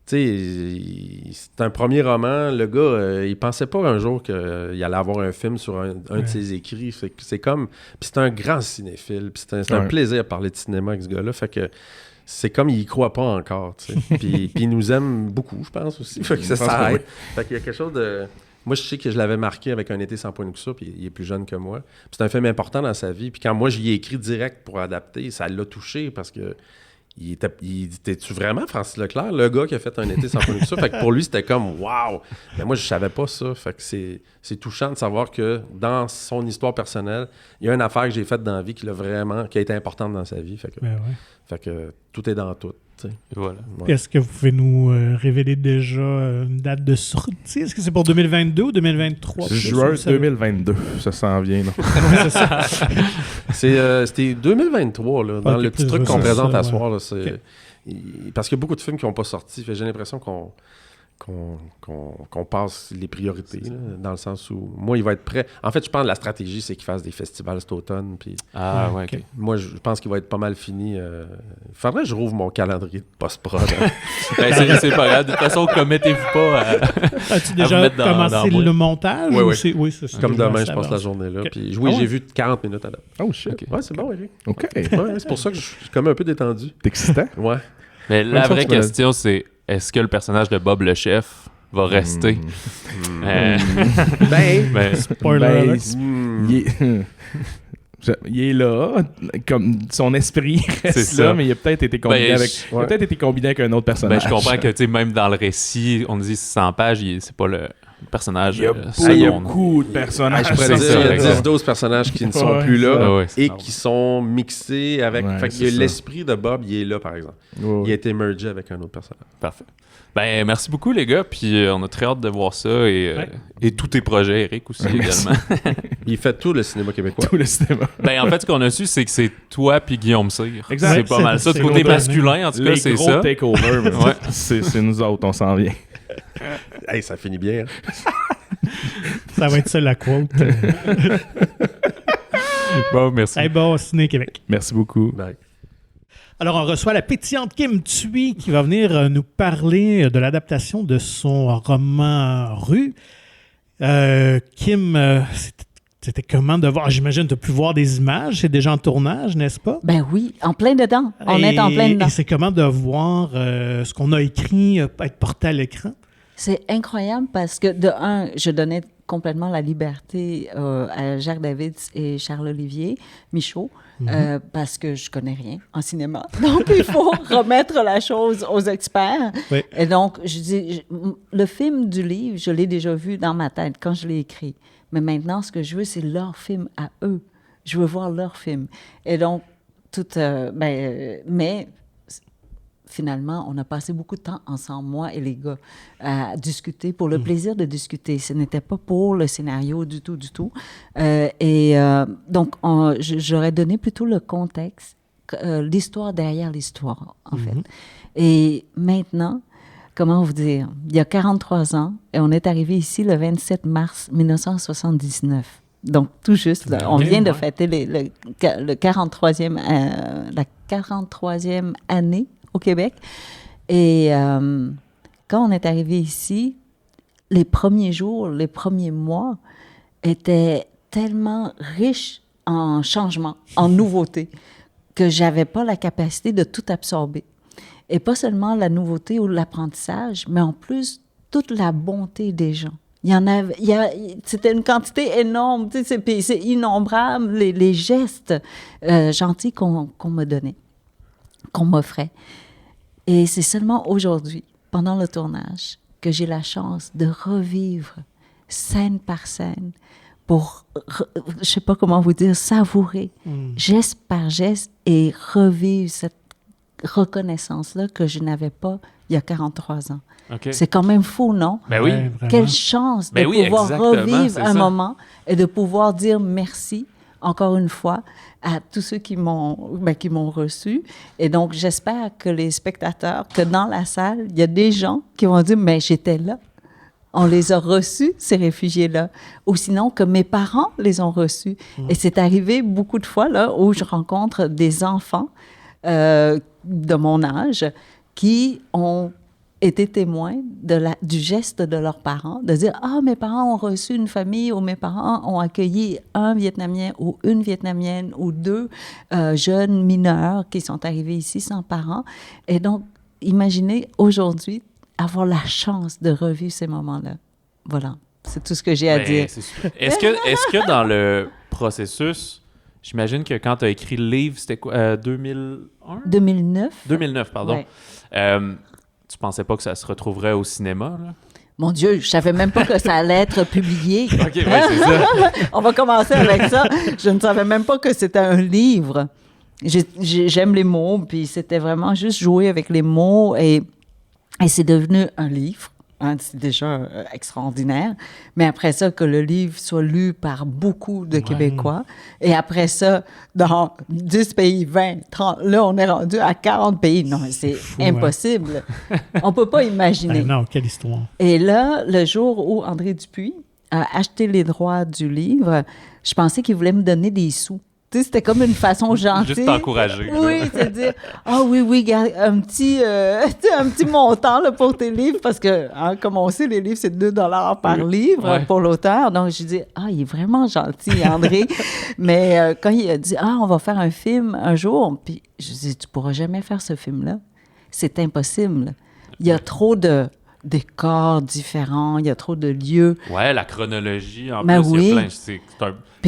tu sais, c'est un premier roman. Le gars, il pensait pas un jour qu'il allait avoir un film sur un de ses écrits. Fait que c'est comme... Puis c'est un grand cinéphile. Puis c'est un plaisir de parler de cinéma avec ce gars-là. Fait que c'est comme il y croit pas encore, tu sais. Puis il nous aime beaucoup, je pense aussi. Fait que ça aide. Fait qu'il y a quelque chose de... Moi, je sais que je l'avais marqué avec Un été sans point de coup, puis il est plus jeune que moi. Puis c'est un film important dans sa vie. Puis quand moi, j'y ai écrit direct pour adapter, ça l'a touché parce que t'es-tu vraiment Francis Leclerc, le gars qui a fait Un été sans point de coup? Fait que pour lui, c'était comme wow! Mais moi, je savais pas ça. Fait que c'est touchant de savoir que dans son histoire personnelle, il y a une affaire que j'ai faite dans la vie qui a été importante dans sa vie. Fait que tout est dans tout. Voilà. Ouais. Est-ce que vous pouvez nous révéler déjà une date de sortie? Est-ce que c'est pour 2022 ou 2023? Juin 2022, ça s'en vient. Non? C'est ça. C'était 2023, là, dans le petit truc qu'on présente à soir. Là, parce qu'il y a beaucoup de films qui n'ont pas sorti. J'ai l'impression qu'on passe les priorités, là, dans le sens où moi, il va être prêt. En fait, je pense que la stratégie, c'est qu'il fasse des festivals cet automne. Puis, OK. Moi, je pense qu'il va être pas mal fini. Il faudrait que je rouvre mon calendrier de post-prod. C'est pas grave. De toute façon, commettez-vous pas à As-tu déjà commencé le montage? Oui, c'est comme demain, je passe la journée là. Puis, j'ai vu 40 minutes à l'heure. Oh shit. Okay. Ouais, c'est bon, Eric. OK. Ouais, c'est pour ça que je suis comme un peu détendu. T'es excitant? Ouais. Mais la vraie question, c'est est-ce que le personnage de Bob le chef va rester? Spoiler il est là, comme son esprit reste là, mais il a peut-être été combiné avec un autre personnage. Je comprends que même dans le récit, on dit 600 pages, c'est pas le personnage. Il y a beaucoup de personnages. Je pourrais dire il y a 10-12 personnages qui ne sont plus là et qui sont mixés avec... l'esprit de Bob, il est là, par exemple. Il a été mergé avec un autre personnage. Parfait. Merci beaucoup, les gars. Puis on a très hâte de voir ça et tous tes projets, Eric, aussi, également. Il fait tout le cinéma québécois. Tout le cinéma. En fait, ce qu'on a su, c'est que c'est toi puis Guillaume Cyr. Exact. C'est pas mal ça. Du côté masculin, en tout cas, c'est ça. Les gros take-over, c'est nous autres, on s'en vient. Hey, ça finit bien. Hein? Ça va être ça, la quote. Bon, merci. Hey, bon, Ciné Québec. Merci beaucoup. Bye. Alors, on reçoit la pétillante Kim Thuy qui va venir nous parler de l'adaptation de son roman Rue. Kim, c'était comment de voir? J'imagine que tu as pu voir des images. C'est déjà en tournage, n'est-ce pas? Ben oui, en plein dedans. On est en plein dedans. Et c'est comment de voir ce qu'on a écrit être porté à l'écran? C'est incroyable parce que, de un, je donnais complètement la liberté à Jacques David et Charles-Olivier Michaud, parce que je connais rien en cinéma. Donc, il faut remettre la chose aux experts. Oui. Et donc, je dis, le film du livre, je l'ai déjà vu dans ma tête quand je l'ai écrit. Mais maintenant, ce que je veux, c'est leur film à eux. Je veux voir leur film. Et donc, mais finalement, on a passé beaucoup de temps ensemble, moi et les gars, à discuter pour le plaisir de discuter. Ce n'était pas pour le scénario du tout, du tout. Donc, j'aurais donné plutôt le contexte, l'histoire derrière l'histoire, en fait. Et maintenant, comment vous dire, il y a 43 ans, et on est arrivé ici le 27 mars 1979. Donc, tout juste, là, on vient de fêter la 43e année au Québec. Et quand on est arrivé ici, les premiers jours, les premiers mois étaient tellement riches en changements, en nouveautés, que j'avais pas la capacité de tout absorber. Et pas seulement la nouveauté ou l'apprentissage, mais en plus, toute la bonté des gens. C'était une quantité énorme, tu sais, c'est innombrable, les gestes gentils qu'on me donnait, qu'on m'offrait. Et c'est seulement aujourd'hui, pendant le tournage, que j'ai la chance de revivre scène par scène pour, je sais pas comment vous dire, savourer geste par geste et revivre cette reconnaissance-là que je n'avais pas il y a 43 ans. Okay. C'est quand même fou, non? Ben oui. Quelle chance de pouvoir revivre un moment et de pouvoir dire merci, encore une fois, à tous ceux qui m'ont reçu. Et donc, j'espère que les spectateurs, que dans la salle, il y a des gens qui vont dire « Mais j'étais là. On les a reçus, ces réfugiés-là. » Ou sinon, que mes parents les ont reçus. Et c'est arrivé beaucoup de fois là, où je rencontre des enfants de mon âge qui ont été témoins du geste de leurs parents, de dire « Ah, mes parents ont reçu une famille » ou « Mes parents ont accueilli un Vietnamien ou une Vietnamienne ou deux jeunes mineurs qui sont arrivés ici sans parents. » Et donc, imaginez aujourd'hui avoir la chance de revivre ces moments-là. Voilà, c'est tout ce que j'ai à dire. Est-ce que dans le processus, j'imagine que quand tu as écrit le livre, c'était quoi, 2001? 2009. 2009, pardon. Ouais. Tu pensais pas que ça se retrouverait au cinéma, là? Mon Dieu, je savais même pas que ça allait être publié. OK, oui, c'est ça. On va commencer avec ça. Je ne savais même pas que c'était un livre. J'aime les mots, puis c'était vraiment juste jouer avec les mots et c'est devenu un livre. Hein, c'est déjà extraordinaire. Mais après ça, que le livre soit lu par beaucoup de Québécois. Et après ça, dans 10 pays, 20, 30, là, on est rendu à 40 pays. Non, c'est impossible. On ne peut pas imaginer. Non, quelle histoire. Et là, le jour où André Dupuis a acheté les droits du livre, je pensais qu'il voulait me donner des sous. Tu sais, c'était comme une façon gentille. Juste t'encourager. Oui, c'est dire, oui, un petit montant là, pour tes livres, parce que, hein, comme on sait, les livres, c'est 2 $ par livre pour l'auteur. Donc, je dis, il est vraiment gentil, André. Mais quand il a dit, on va faire un film un jour, puis je dis, tu pourras jamais faire ce film-là. C'est impossible. Il y a trop de décors différents, il y a trop de lieux. Ouais, la chronologie, en ben plus, oui. il y a plein. C'est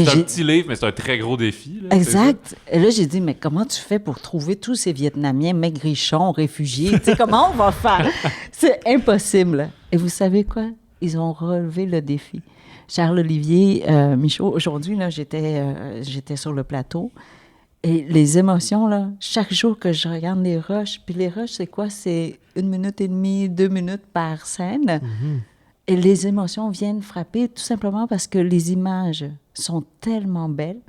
un petit livre, mais c'est un très gros défi. Là, exact. Et là, j'ai dit, mais comment tu fais pour trouver tous ces Vietnamiens maigrichons, réfugiés? Tu sais, comment on va faire? C'est impossible. Et vous savez quoi? Ils ont relevé le défi. Charles-Olivier Michaud, aujourd'hui, là, j'étais sur le plateau. Et les émotions, là, chaque jour que je regarde les rushs, puis les rushs, c'est quoi? C'est 1 minute et demie, 2 minutes par scène. Mm-hmm. Et les émotions viennent frapper tout simplement parce que les images sont tellement belles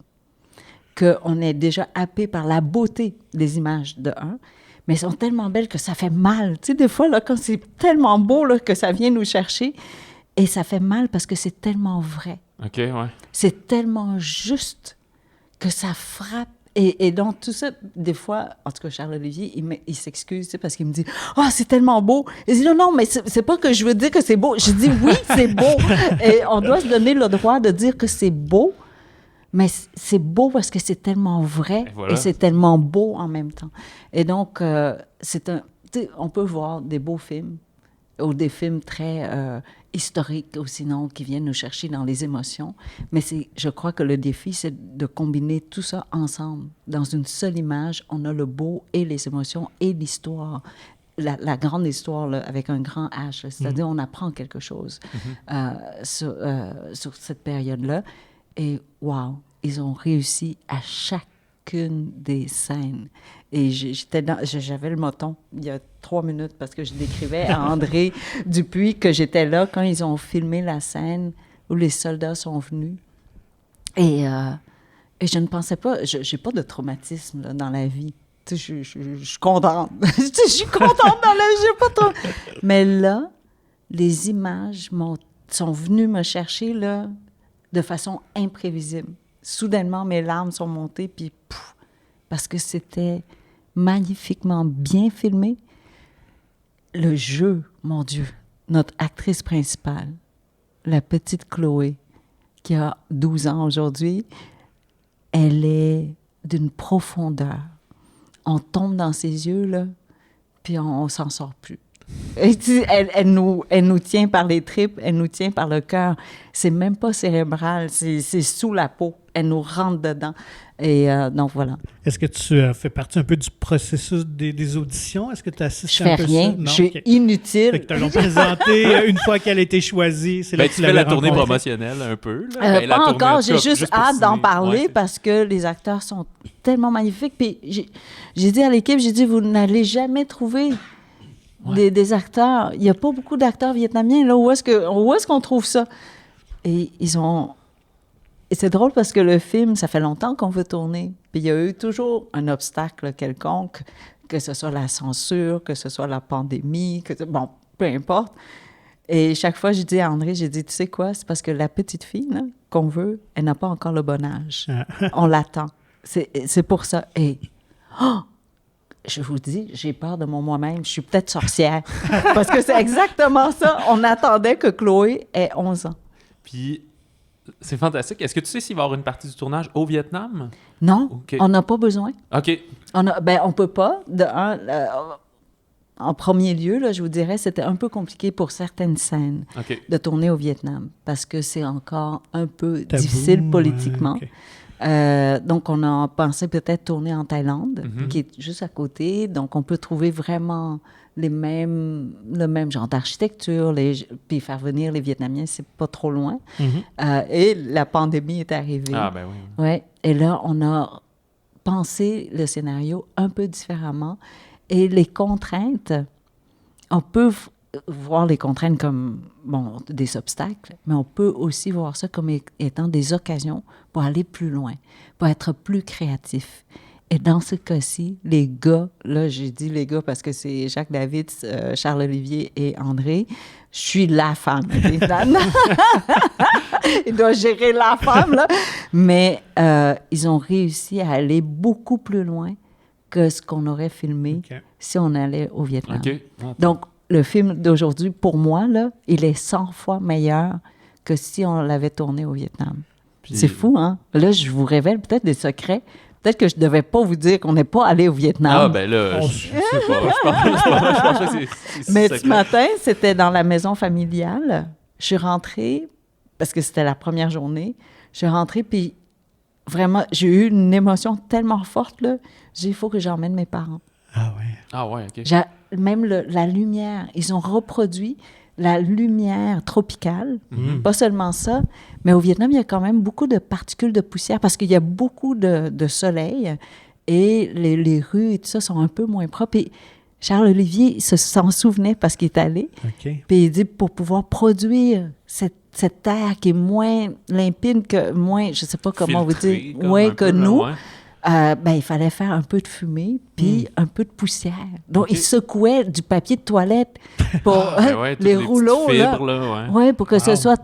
qu'on est déjà happé par la beauté des images de un, mais elles sont tellement belles que ça fait mal. Tu sais, des fois, là, quand c'est tellement beau là, que ça vient nous chercher, et ça fait mal parce que c'est tellement vrai. OK, ouais. C'est tellement juste que ça frappe. Et donc, tout ça, des fois, en tout cas, Charles-Olivier, il s'excuse, tu sais, parce qu'il me dit « Ah, c'est tellement beau! » Il dit « Non, mais c'est pas que je veux dire que c'est beau. » Je dis « Oui, c'est beau! » Et on doit se donner le droit de dire que c'est beau, mais c'est beau parce que c'est tellement vrai et c'est tellement beau en même temps. Et donc, tu sais, on peut voir des beaux films ou des films très historiques, ou sinon qui viennent nous chercher dans les émotions. Mais je crois que le défi, c'est de combiner tout ça ensemble. Dans une seule image, on a le beau et les émotions et l'histoire. La grande histoire, là, avec un grand H, là, c'est-à-dire on apprend quelque chose sur cette période-là. Et wow, ils ont réussi à chacune des scènes. Et j'avais le moton il y a 3 minutes parce que je décrivais à André Dupuis que j'étais là quand ils ont filmé la scène où les soldats sont venus. Et je ne pensais pas, je n'ai pas de traumatisme là, dans la vie. Je suis contente. Je suis contente dans la vie, j'ai pas trop... Mais là, les images sont venues me chercher là, de façon imprévisible. Soudainement, mes larmes sont montées, puis pouf, parce que c'était magnifiquement bien filmé. Le jeu, mon Dieu, notre actrice principale, la petite Chloé, qui a 12 ans aujourd'hui, elle est d'une profondeur. On tombe dans ses yeux, là, puis on s'en sort plus. Et elle nous tient par les tripes, elle nous tient par le cœur. C'est même pas cérébral, c'est sous la peau. Elle nous rentre dedans. Et donc, voilà. Est-ce que tu fais partie un peu du processus des auditions? Est-ce que tu assistes un peu à ça? Je fais rien, je suis inutile. Fait que te l'ont présenté une fois qu'elle a été choisie. C'est là que tu fais la tournée promotionnelle un peu. Là. Pas encore, j'ai juste hâte d'en parler parce que les acteurs sont tellement magnifiques. Puis j'ai dit à l'équipe, vous n'allez jamais trouver des acteurs. Il n'y a pas beaucoup d'acteurs vietnamiens. Là, où est-ce qu'on trouve ça? Et ils ont... Et c'est drôle parce que le film, ça fait longtemps qu'on veut tourner. Puis il y a eu toujours un obstacle quelconque, que ce soit la censure, que ce soit la pandémie, bon, peu importe. Et chaque fois, je dis à André, tu sais quoi, c'est parce que la petite fille là, qu'on veut, elle n'a pas encore le bon âge. On l'attend. C'est pour ça. Et je vous dis, j'ai peur de moi-même. Je suis peut-être sorcière. Parce que c'est exactement ça. On attendait que Chloé ait 11 ans. Puis... c'est fantastique. Est-ce que tu sais s'il va y avoir une partie du tournage au Vietnam? Non, on n'a pas besoin. OK. On peut pas. En premier lieu, là, je vous dirais, c'était un peu compliqué pour certaines scènes de tourner au Vietnam parce que c'est encore un peu difficile politiquement. Donc, on a pensé peut-être tourner en Thaïlande, qui est juste à côté. Donc, on peut trouver vraiment le même genre d'architecture, puis faire venir les Vietnamiens, c'est pas trop loin. Et la pandémie est arrivée. Ah, ben oui. Ouais. Et là, on a pensé le scénario un peu différemment. Et les contraintes, on peut voir les contraintes comme, des obstacles, mais on peut aussi voir ça comme étant des occasions pour aller plus loin, pour être plus créatif. Et dans ce cas-ci, les gars, là, j'ai dit les gars parce que c'est Jacques David, Charles-Olivier et André. Je suis la femme. Il doit gérer la femme, là. Mais ils ont réussi à aller beaucoup plus loin que ce qu'on aurait filmé si on allait au Vietnam. Donc, le film d'aujourd'hui, pour moi, là, il est 100 fois meilleur que si on l'avait tourné au Vietnam. Puis... c'est fou, hein? Là, je vous révèle peut-être des secrets. Peut-être que je ne devais pas vous dire qu'on n'est pas allé au Vietnam. Ah, ben là, je sais pas. Je pense que c'est mais ce matin, c'était dans la maison familiale. Je suis rentrée, parce que c'était la première journée. Je suis rentrée, puis vraiment, j'ai eu une émotion tellement forte, là. J'ai dit, il faut que j'emmène mes parents. Ah ouais. Ah ouais, OK. Même la lumière, ils ont reproduit la lumière tropicale. Pas seulement ça, mais au Vietnam, il y a quand même beaucoup de particules de poussière parce qu'il y a beaucoup de soleil et les rues et tout ça sont un peu moins propres. Et Charles-Olivier s'en souvenait parce qu'il est allé. Puis il dit, pour pouvoir produire cette terre qui est moins limpide, moins, je ne sais pas comment vous dire, que nous, il fallait faire un peu de fumée puis un peu de poussière. Donc, il secouait du papier de toilette pour les rouleaux. Pour que ce soit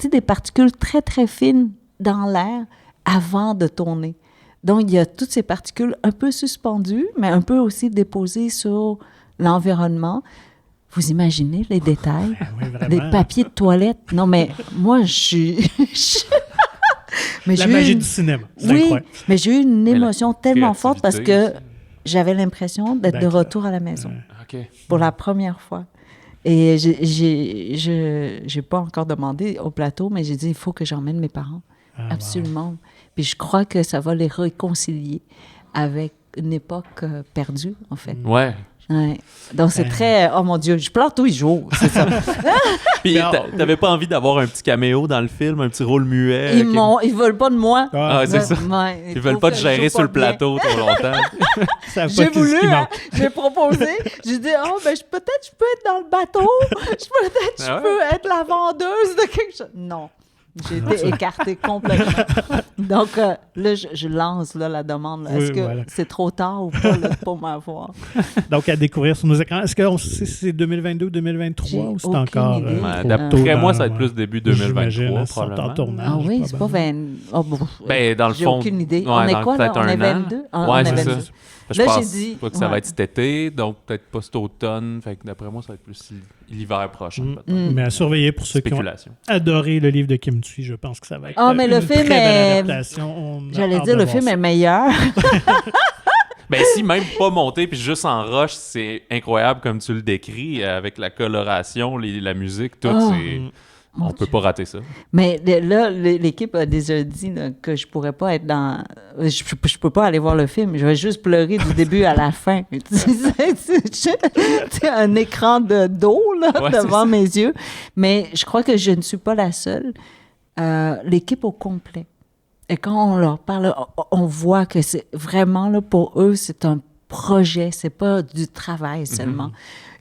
des particules très, très fines dans l'air avant de tourner. Donc, il y a toutes ces particules un peu suspendues, mais un peu aussi déposées sur l'environnement. Vous imaginez les détails? Les papiers de toilette. Non, mais moi, je suis... Mais la magie du cinéma. Incroyable. Mais j'ai eu une émotion tellement forte parce que j'avais l'impression d'être de retour à la maison pour la première fois. Et j'ai pas encore demandé au plateau, mais j'ai dit, il faut que j'emmène mes parents. Absolument. Wow. Puis je crois que ça va les réconcilier avec une époque perdue, en fait. Ouais. Ouais. Donc, c'est très... Oh mon Dieu, je pleure tous les jours, c'est ça. Puis, t'avais pas envie d'avoir un petit caméo dans le film, un petit rôle muet? Ils veulent pas de moi. C'est ça. Ouais, ils veulent pas te gérer sur le plateau trop longtemps. J'ai voulu, j'ai proposé. J'ai dit, peut-être je peux être dans le bateau. Peut-être je peux être la vendeuse de quelque chose. Non. J'ai été écartée complètement. Donc, là, je lance la demande. Est-ce que c'est trop tard ou pas pour m'avoir? Donc, à découvrir sur nos écrans. Est-ce qu'on sait si c'est 2022 ou 2023 ou c'est encore... D'après moi, ça va être plus début 2023, probablement. En tournage, ah oui, c'est pas 20... Oh, bon, dans le fond... J'ai aucune idée. On est quoi, là? On est 22? Ouais, c'est ça. Je là, pense j'ai dit, pas que ça va être cet été, donc peut-être pas cet automne. Fait que d'après moi, ça va être plus l'hiver prochain. Mais à surveiller pour ceux qui ont adoré le livre de Kim Thuy, je pense que ça va être mais le film très belle adaptation. J'allais dire, le film est meilleur. Si même pas monté puis juste en rush, c'est incroyable comme tu le décris, avec la coloration, la musique, tout, on peut pas rater ça. Mais là, l'équipe a déjà dit là, que je pourrais pas être dans... Je peux pas aller voir le film. Je vais juste pleurer du début à la fin. C'est un écran d'eau devant mes yeux. Mais je crois que je ne suis pas la seule. L'équipe au complet. Et quand on leur parle, on voit que c'est vraiment, là, pour eux, c'est un projet, c'est pas du travail seulement.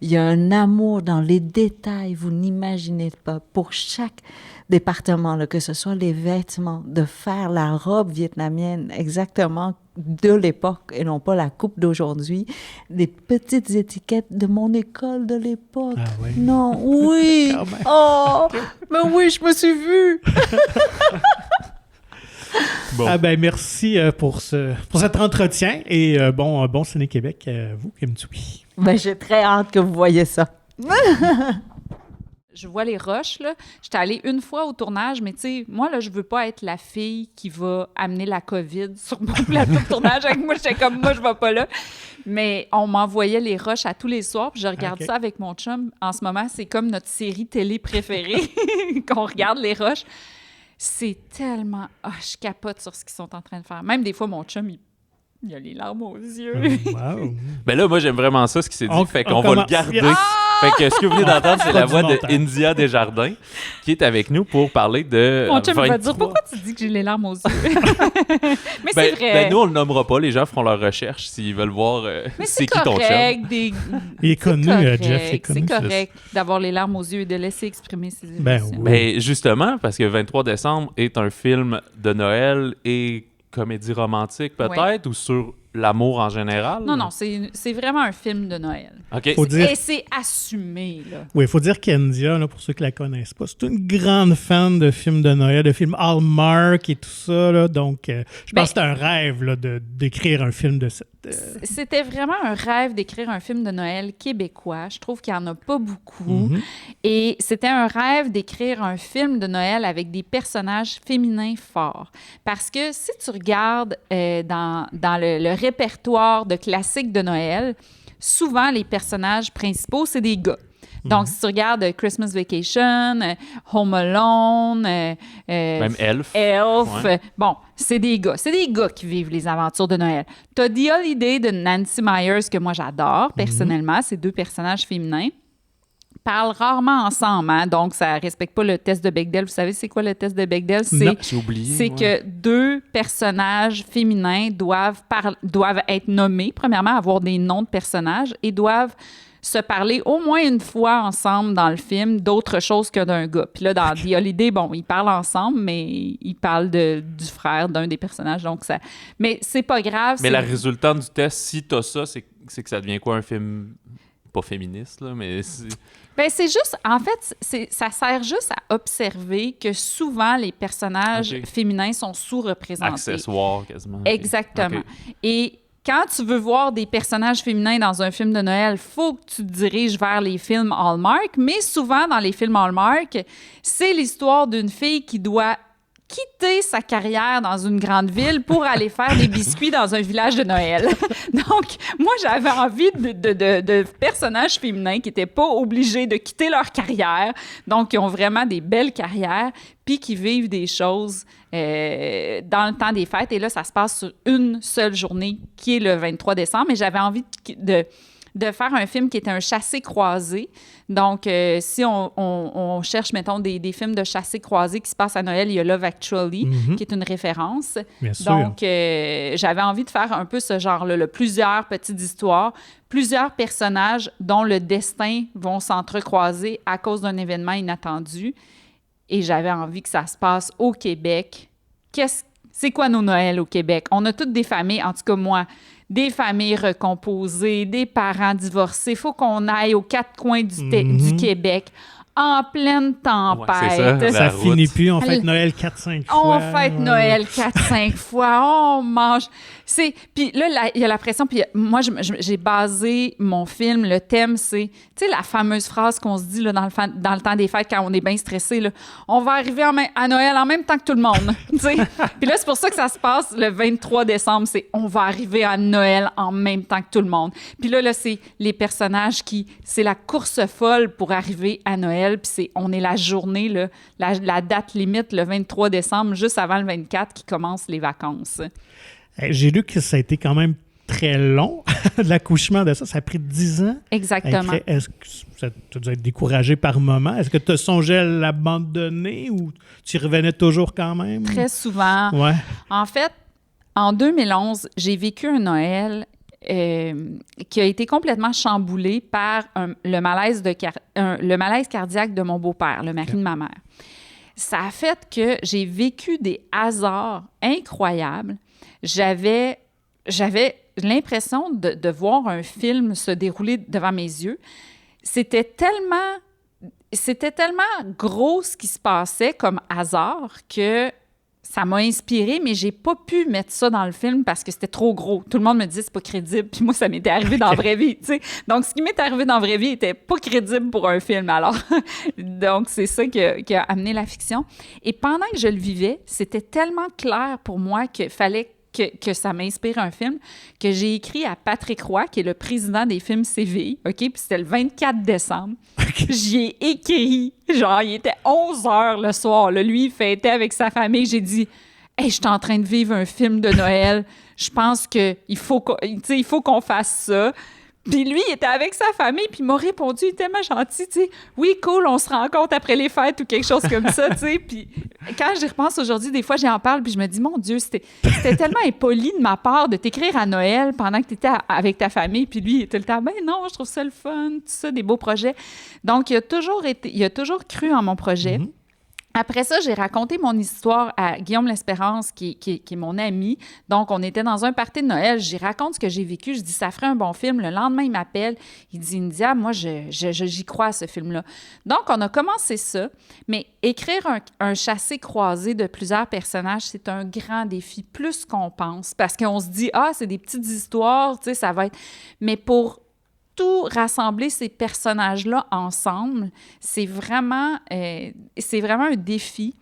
Il y a un amour dans les détails, vous n'imaginez pas, pour chaque département, là, que ce soit les vêtements, de faire la robe vietnamienne exactement de l'époque et non pas la coupe d'aujourd'hui, les petites étiquettes de mon école de l'époque. Ah oui. Non, oui! Oh! Mais oui, je me suis vue! Bon. Merci pour cet entretien et bon Ciné Québec à vous, Kim Thuy. J'ai très hâte que vous voyez ça. Je vois les rushs, là. J'étais allée une fois au tournage, mais tu sais, moi, là, je veux pas être la fille qui va amener la COVID sur mon plateau de tournage avec moi. J'étais comme, moi, je vais pas là. Mais on m'envoyait les rushs à tous les soirs, puis je regarde ça avec mon chum. En ce moment, c'est comme notre série télé préférée, qu'on regarde les rushs. C'est tellement... je capote sur ce qu'ils sont en train de faire. Même des fois, mon chum, il a les larmes aux yeux. Wow. Là, moi, j'aime vraiment ça, ce qui s'est dit. Fait qu'on va le garder. Fait que ce que vous venez d'entendre, c'est la voix de India Desjardins qui est avec nous pour parler de... Mon chum va dire, pourquoi tu dis que j'ai les larmes aux yeux? Mais c'est vrai. Nous, on le nommera pas. Les gens feront leur recherche s'ils veulent voir c'est qui ton chum. Il est connu, Jeff. C'est correct d'avoir les larmes aux yeux et de laisser exprimer ses émotions. Mais justement, parce que 23 décembre est un film de Noël et comédie romantique peut-être, ou sur l'amour en général? Non, c'est vraiment un film de Noël. OK. Et c'est assumé, là. Oui, il faut dire qu'India, pour ceux qui la connaissent pas, c'est une grande fan de films de Noël, de films Hallmark et tout ça, là. Donc, je pense que c'était un rêve, là, d'écrire un film de cette... C'était vraiment un rêve d'écrire un film de Noël québécois. Je trouve qu'il n'y en a pas beaucoup. Et c'était un rêve d'écrire un film de Noël avec des personnages féminins forts. Parce que si tu regardes dans le répertoire de classiques de Noël, souvent, les personnages principaux, c'est des gars. Donc, si tu regardes Christmas Vacation, Home Alone... même Elf. Ouais. Bon, c'est des gars. C'est des gars qui vivent les aventures de Noël. T'as The Holiday de Nancy Meyers, que moi, j'adore, personnellement. Ces deux personnages féminins parlent rarement ensemble, hein? Donc ça respecte pas le test de Bechdel. Vous savez, c'est quoi le test de Bechdel? J'ai oublié. C'est que deux personnages féminins doivent être nommés, premièrement, avoir des noms de personnages et doivent se parler au moins une fois ensemble dans le film d'autre chose que d'un gars. Puis là, dans The Holiday, ils parlent ensemble, mais ils parlent du frère d'un des personnages. Donc ça... Mais c'est pas grave. Mais la résultante du test, si t'as ça, c'est que ça devient quoi, un film... pas féministe, là, mais... c'est juste... En fait, ça sert juste à observer que souvent, les personnages féminins sont sous-représentés. Accessoires, quasiment. Exactement. Et quand tu veux voir des personnages féminins dans un film de Noël, il faut que tu te diriges vers les films Hallmark, mais souvent, dans les films Hallmark, c'est l'histoire d'une fille qui doit quitter sa carrière dans une grande ville pour aller faire des biscuits dans un village de Noël. Donc, moi, j'avais envie de personnages féminins qui n'étaient pas obligés de quitter leur carrière, donc qui ont vraiment des belles carrières, puis qui vivent des choses dans le temps des fêtes. Et là, ça se passe sur une seule journée, qui est le 23 décembre. Et j'avais envie de faire un film qui était un chassé-croisé. Donc, si on cherche, mettons, des films de chassé-croisé qui se passent à Noël, il y a Love Actually, qui est une référence. Bien sûr. Donc, j'avais envie de faire un peu ce genre-là, là. Plusieurs petites histoires, plusieurs personnages dont le destin vont s'entrecroiser à cause d'un événement inattendu. Et j'avais envie que ça se passe au Québec. C'est quoi nos Noëls au Québec? On a toutes des familles, en tout cas moi, des familles recomposées, des parents divorcés. Il faut qu'on aille aux quatre coins du Québec en pleine tempête. Ouais, ça finit plus. On fête Noël 4-5 fois. On fête Noël 4-5 fois. On mange. Puis là, il y a la pression. Puis moi, j'ai basé mon film. Le thème, c'est, tu sais, la fameuse phrase qu'on se dit là, dans le temps des fêtes quand on est bien stressé. Là, on va arriver à Noël en même temps que tout le monde. Tu sais. Puis là, c'est pour ça que ça se passe le 23 décembre. C'est on va arriver à Noël en même temps que tout le monde. Puis là, c'est les personnages c'est la course folle pour arriver à Noël. Puis on est la journée, là, la date limite, le 23 décembre, juste avant le 24 qui commencent les vacances. J'ai lu que ça a été quand même très long, l'accouchement de ça. Ça a pris 10 ans. Exactement. Est-ce que ça t'a dû être découragé par moment? Est-ce que tu as songé à l'abandonner ou tu y revenais toujours quand même? Très souvent. Ouais. En fait, en 2011, j'ai vécu un Noël qui a été complètement chamboulé par le malaise cardiaque de mon beau-père, le mari de ma mère. Ça a fait que j'ai vécu des hasards incroyables. J'avais l'impression de voir un film se dérouler devant mes yeux. C'était tellement gros ce qui se passait comme hasard que ça m'a inspirée, mais j'ai pas pu mettre ça dans le film parce que c'était trop gros. Tout le monde me disait c'est pas crédible, puis moi ça m'était arrivé dans la vraie vie, tu sais. Donc ce qui m'est arrivé dans la vraie vie était pas crédible pour un film. Alors donc c'est ça qui a amené la fiction. Et pendant que je le vivais, c'était tellement clair pour moi qu'il fallait que ça m'inspire un film, que j'ai écrit à Patrick Roy, qui est le président des films CVI, OK? Puis c'était le 24 décembre. Okay. J'y ai écrit, genre, il était 11 heures le soir. Là, lui, il fêtait avec sa famille. J'ai dit, « Hey, je suis en train de vivre un film de Noël. Je pense qu'il faut qu'on fasse ça. » Puis lui, il était avec sa famille, puis il m'a répondu, il était tellement gentil, tu sais. « Oui, cool, on se rencontre après les fêtes ou quelque chose comme ça, tu sais. » Puis quand j'y repense aujourd'hui, des fois, j'en parle, puis je me dis, mon Dieu, c'était tellement impoli de ma part de t'écrire à Noël pendant que tu étais avec ta famille. Puis lui, il était le temps, ben non, je trouve ça le fun, tout ça, des beaux projets. Donc, il a toujours cru en mon projet. Mm-hmm. Après ça, j'ai raconté mon histoire à Guillaume L'Espérance, qui est mon ami. Donc, on était dans un party de Noël. J'y raconte ce que j'ai vécu. Je dis, ça ferait un bon film. Le lendemain, il m'appelle. Il dit, India, moi, j'y crois à ce film-là. Donc, on a commencé ça. Mais écrire un chassé-croisé de plusieurs personnages, c'est un grand défi, plus qu'on pense. Parce qu'on se dit, c'est des petites histoires, tu sais, ça va être... Mais pour tout rassembler ces personnages-là ensemble, c'est vraiment un défi.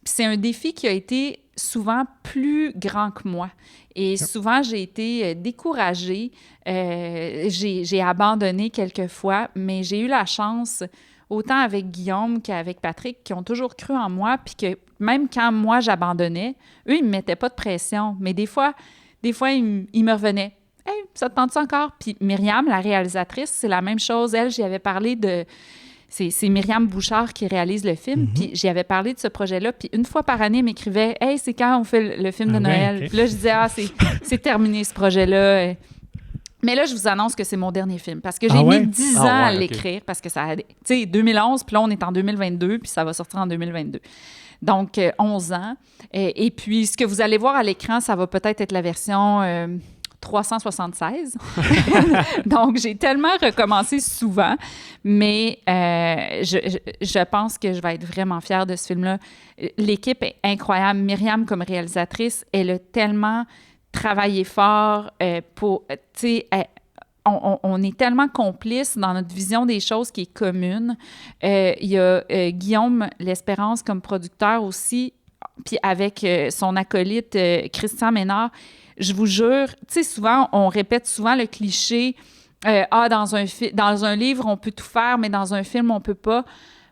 Puis c'est un défi qui a été souvent plus grand que moi. Et souvent, j'ai été découragée. J'ai abandonné quelquefois, mais j'ai eu la chance, autant avec Guillaume qu'avec Patrick, qui ont toujours cru en moi, puis que même quand moi, j'abandonnais, eux, ils ne me mettaient pas de pression. Mais des fois ils me revenaient. « Hey, ça te tente-tu encore? » Puis Myriam, la réalisatrice, c'est la même chose. Elle, j'y avais parlé de... C'est Myriam Bouchard qui réalise le film. Mm-hmm. Puis j'y avais parlé de ce projet-là. Puis une fois par année, elle m'écrivait « Hey, c'est quand on fait le film de Noël? Okay. » Puis là, je disais « c'est terminé ce projet-là. » Mais là, je vous annonce que c'est mon dernier film. Parce que j'ai mis 10 ans à l'écrire. Parce que ça a... Tu sais, 2011, puis là, on est en 2022, puis ça va sortir en 2022. Donc, 11 ans. Et puis, ce que vous allez voir à l'écran, ça va peut-être être la version... 376. Donc, j'ai tellement recommencé souvent, mais je pense que je vais être vraiment fière de ce film-là. L'équipe est incroyable. Myriam, comme réalisatrice, elle a tellement travaillé fort pour... Tu sais, on est tellement complices dans notre vision des choses qui est commune. Il y a Guillaume L'Espérance comme producteur aussi, puis avec son acolyte Christian Ménard, je vous jure, tu sais, souvent, on répète souvent le cliché dans un livre, on peut tout faire, mais dans un film, on peut pas.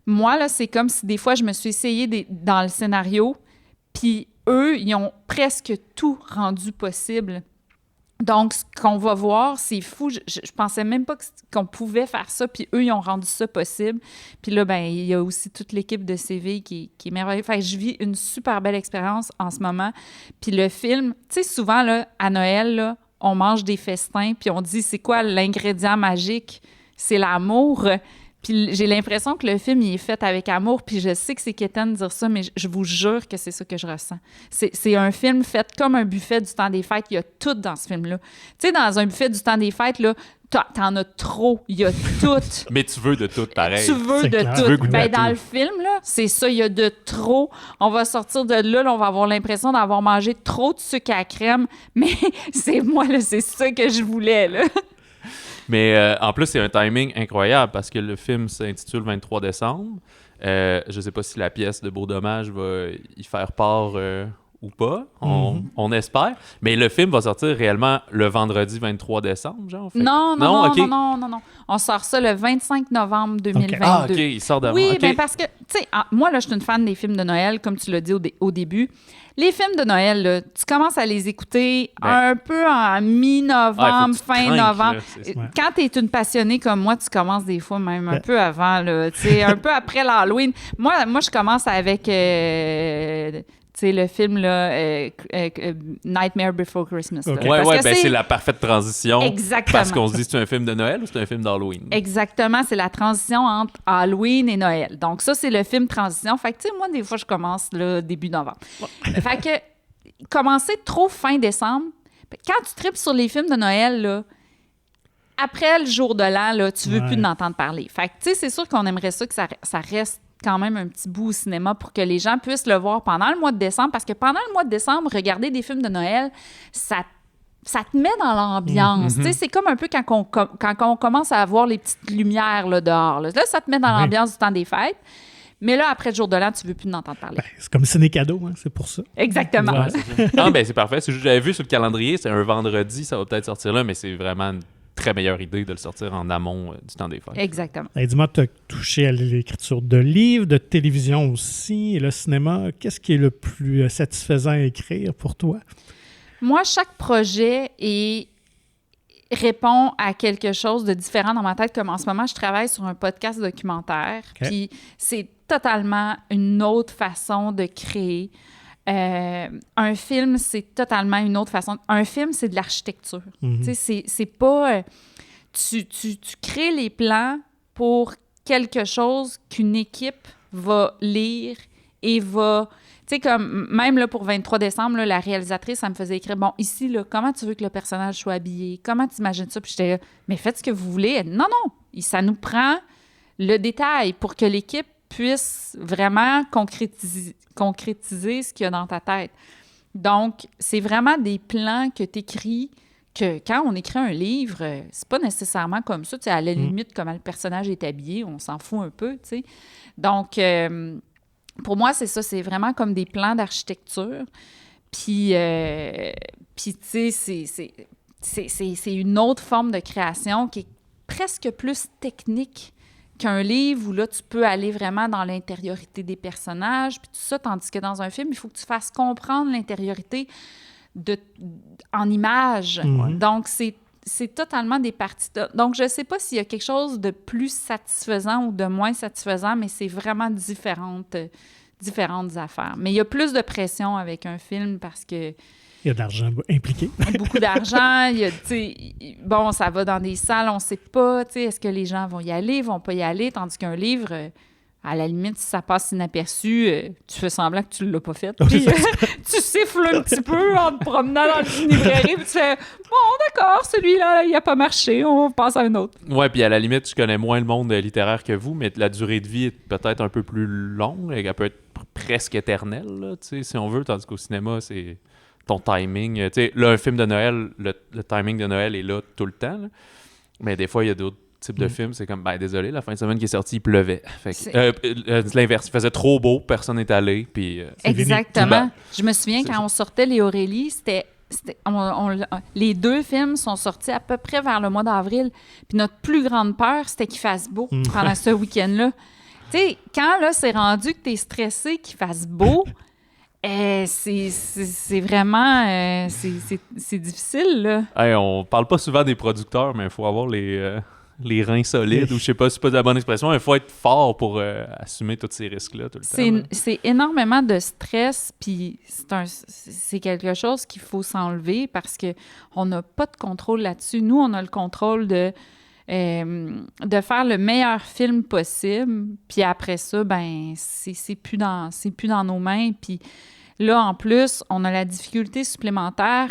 Moi, là, c'est comme si des fois, je me suis essayée dans le scénario, puis eux, ils ont presque tout rendu possible. Donc, ce qu'on va voir, c'est fou. Je pensais même pas qu'on pouvait faire ça, puis eux, ils ont rendu ça possible. Puis là, ben, il y a aussi toute l'équipe de CV qui est merveilleuse. Fait que je vis une super belle expérience en ce moment. Puis le film, tu sais, souvent, là, à Noël, là, on mange des festins, puis on dit, c'est quoi l'ingrédient magique? C'est l'amour. Puis j'ai l'impression que le film, il est fait avec amour, puis je sais que c'est quétaine de dire ça, mais je vous jure que c'est ça que je ressens. C'est un film fait comme un buffet du temps des fêtes. Il y a tout dans ce film-là. Tu sais, dans un buffet du temps des fêtes, là, t'en as trop. Il y a tout. Mais tu veux de tout, pareil. Tu veux C'est de clair. Tu veux tout. goûter à Ben, dans tout. le film, là, c'est ça, il y a de trop. On va sortir de là, on va avoir l'impression d'avoir mangé trop de sucre à crème, mais c'est moi, là, c'est ça que je voulais, là. Mais en plus, c'est un timing incroyable parce que le film s'intitule 23 décembre. Je sais pas si la pièce de Beau Dommage va y faire part ou pas. On espère. Mais le film va sortir réellement le vendredi 23 décembre, genre. Fait... Non. On sort ça le 25 novembre 2022. Ah, OK, il sort d'avant. Oui, OK. ben parce que, tu sais, moi, là, je suis une fan des films de Noël, comme tu l'as dit au début. Les films de Noël, là, tu commences à les écouter un peu en mi-novembre, faut que tu fin trinques, novembre. là, c'est ça. Ouais. Quand tu es une passionnée comme moi, tu commences des fois même un peu avant, là, tu sais, un peu après l'Halloween. Moi, je commence avec... tu sais, le film, là, Nightmare Before Christmas. Là. Ok. Parce que c'est la parfaite transition. Exactement. Parce qu'on se dit, c'est un film de Noël ou c'est un film d'Halloween? Exactement, c'est la transition entre Halloween et Noël. Donc ça, c'est le film transition. Fait que, tu sais, moi, des fois, je commence là, début novembre. Fait que, commencer trop fin décembre, quand tu tripes sur les films de Noël, là, après le jour de l'an, là, tu veux Ouais. plus d'entendre parler. Fait que, tu sais, c'est sûr qu'on aimerait ça que ça reste quand même un petit bout au cinéma pour que les gens puissent le voir pendant le mois de décembre. Parce que pendant le mois de décembre, regarder des films de Noël, ça te met dans l'ambiance. Tu sais, c'est comme un peu quand on commence à avoir les petites lumières là, dehors. Là, ça te met dans Oui. l'ambiance du temps des fêtes. Mais là, après le jour de l'an, tu veux plus d'entendre parler. Ben, c'est comme ciné-cadeau, hein, c'est pour ça. Exactement. Ouais. Ah, ben c'est parfait. C'est juste que j'avais vu sur le calendrier, c'est un vendredi, ça va peut-être sortir là, mais c'est vraiment une très meilleure idée de le sortir en amont du temps des fêtes. Exactement. Ben, dis-moi, tu as touché à l'écriture de livres, de télévision aussi, et le cinéma. Qu'est-ce qui est le plus satisfaisant à écrire pour toi? Moi, chaque projet répond à quelque chose de différent dans ma tête. Comme en ce moment, je travaille sur un podcast documentaire. OK. Puis c'est totalement une autre façon de créer. Un film, c'est totalement une autre façon. Un film, c'est de l'architecture. Mhm. Tu sais, c'est pas... tu crées les plans pour quelque chose qu'une équipe va lire et va... Tu sais, comme même là, pour 23 décembre, là, la réalisatrice, ça me faisait écrire, bon, ici, là, comment tu veux que le personnage soit habillé? Comment tu imagines ça? Puis j'étais là, mais faites ce que vous voulez. Elle dit, non, ça nous prend le détail pour que l'équipe puisse vraiment concrétiser ce qu'il y a dans ta tête. Donc, c'est vraiment des plans que tu écris, que quand on écrit un livre, c'est pas nécessairement comme ça. Tu sais, à la limite, comment le personnage est habillé, on s'en fout un peu, tu sais. Donc, pour moi, c'est ça, c'est vraiment comme des plans d'architecture. Puis tu sais, c'est une autre forme de création qui est presque plus technique qu'un livre où là, tu peux aller vraiment dans l'intériorité des personnages, puis tout ça, tandis que dans un film, il faut que tu fasses comprendre l'intériorité en images. Mhm. Donc, c'est totalement des parties. Donc, je ne sais pas s'il y a quelque chose de plus satisfaisant ou de moins satisfaisant, mais c'est vraiment différentes affaires. Mais il y a plus de pression avec un film parce que Il y a de l'argent impliqué. beaucoup d'argent, il y a, tu sais, bon, ça va dans des salles, on ne sait pas, tu sais, est-ce que les gens vont y aller, vont pas y aller, tandis qu'un livre, à la limite, si ça passe inaperçu, tu fais semblant que tu ne l'as pas fait. Puis, tu siffles un petit peu en te promenant dans une librairie, puis tu fais « Bon, d'accord, celui-là, il n'a pas marché, on passe à un autre. » Ouais, puis à la limite, je connais moins le monde littéraire que vous, mais la durée de vie est peut-être un peu plus longue, elle peut être presque éternelle, là, tu sais, si on veut, tandis qu'au cinéma, c'est ton timing. Tu sais, là, un film de Noël, le timing de Noël est là tout le temps, là. Mais des fois, il y a d'autres... Tu type de film, c'est comme, ben désolé, la fin de semaine qui est sortie, il pleuvait. Fait que, c'est l'inverse, il faisait trop beau, personne n'est allé, puis... Exactement. Je me souviens, quand on sortait Les Aurélie, les 2 films sont sortis à peu près vers le mois d'avril, puis notre plus grande peur, c'était qu'il fasse beau pendant ce week-end-là. Tu sais, quand là, c'est rendu que t'es stressé qu'il fasse beau... c'est vraiment... c'est difficile, là. Hey, on parle pas souvent des producteurs, mais il faut avoir les reins solides, ou je sais pas si c'est pas de la bonne expression, mais il faut être fort pour assumer tous ces risques-là tout le temps. C'est énormément de stress, puis c'est quelque chose qu'il faut s'enlever parce qu'on n'a pas de contrôle là-dessus. Nous, on a le contrôle de faire le meilleur film possible, puis après ça, ben c'est plus dans nos mains, puis là, en plus, on a la difficulté supplémentaire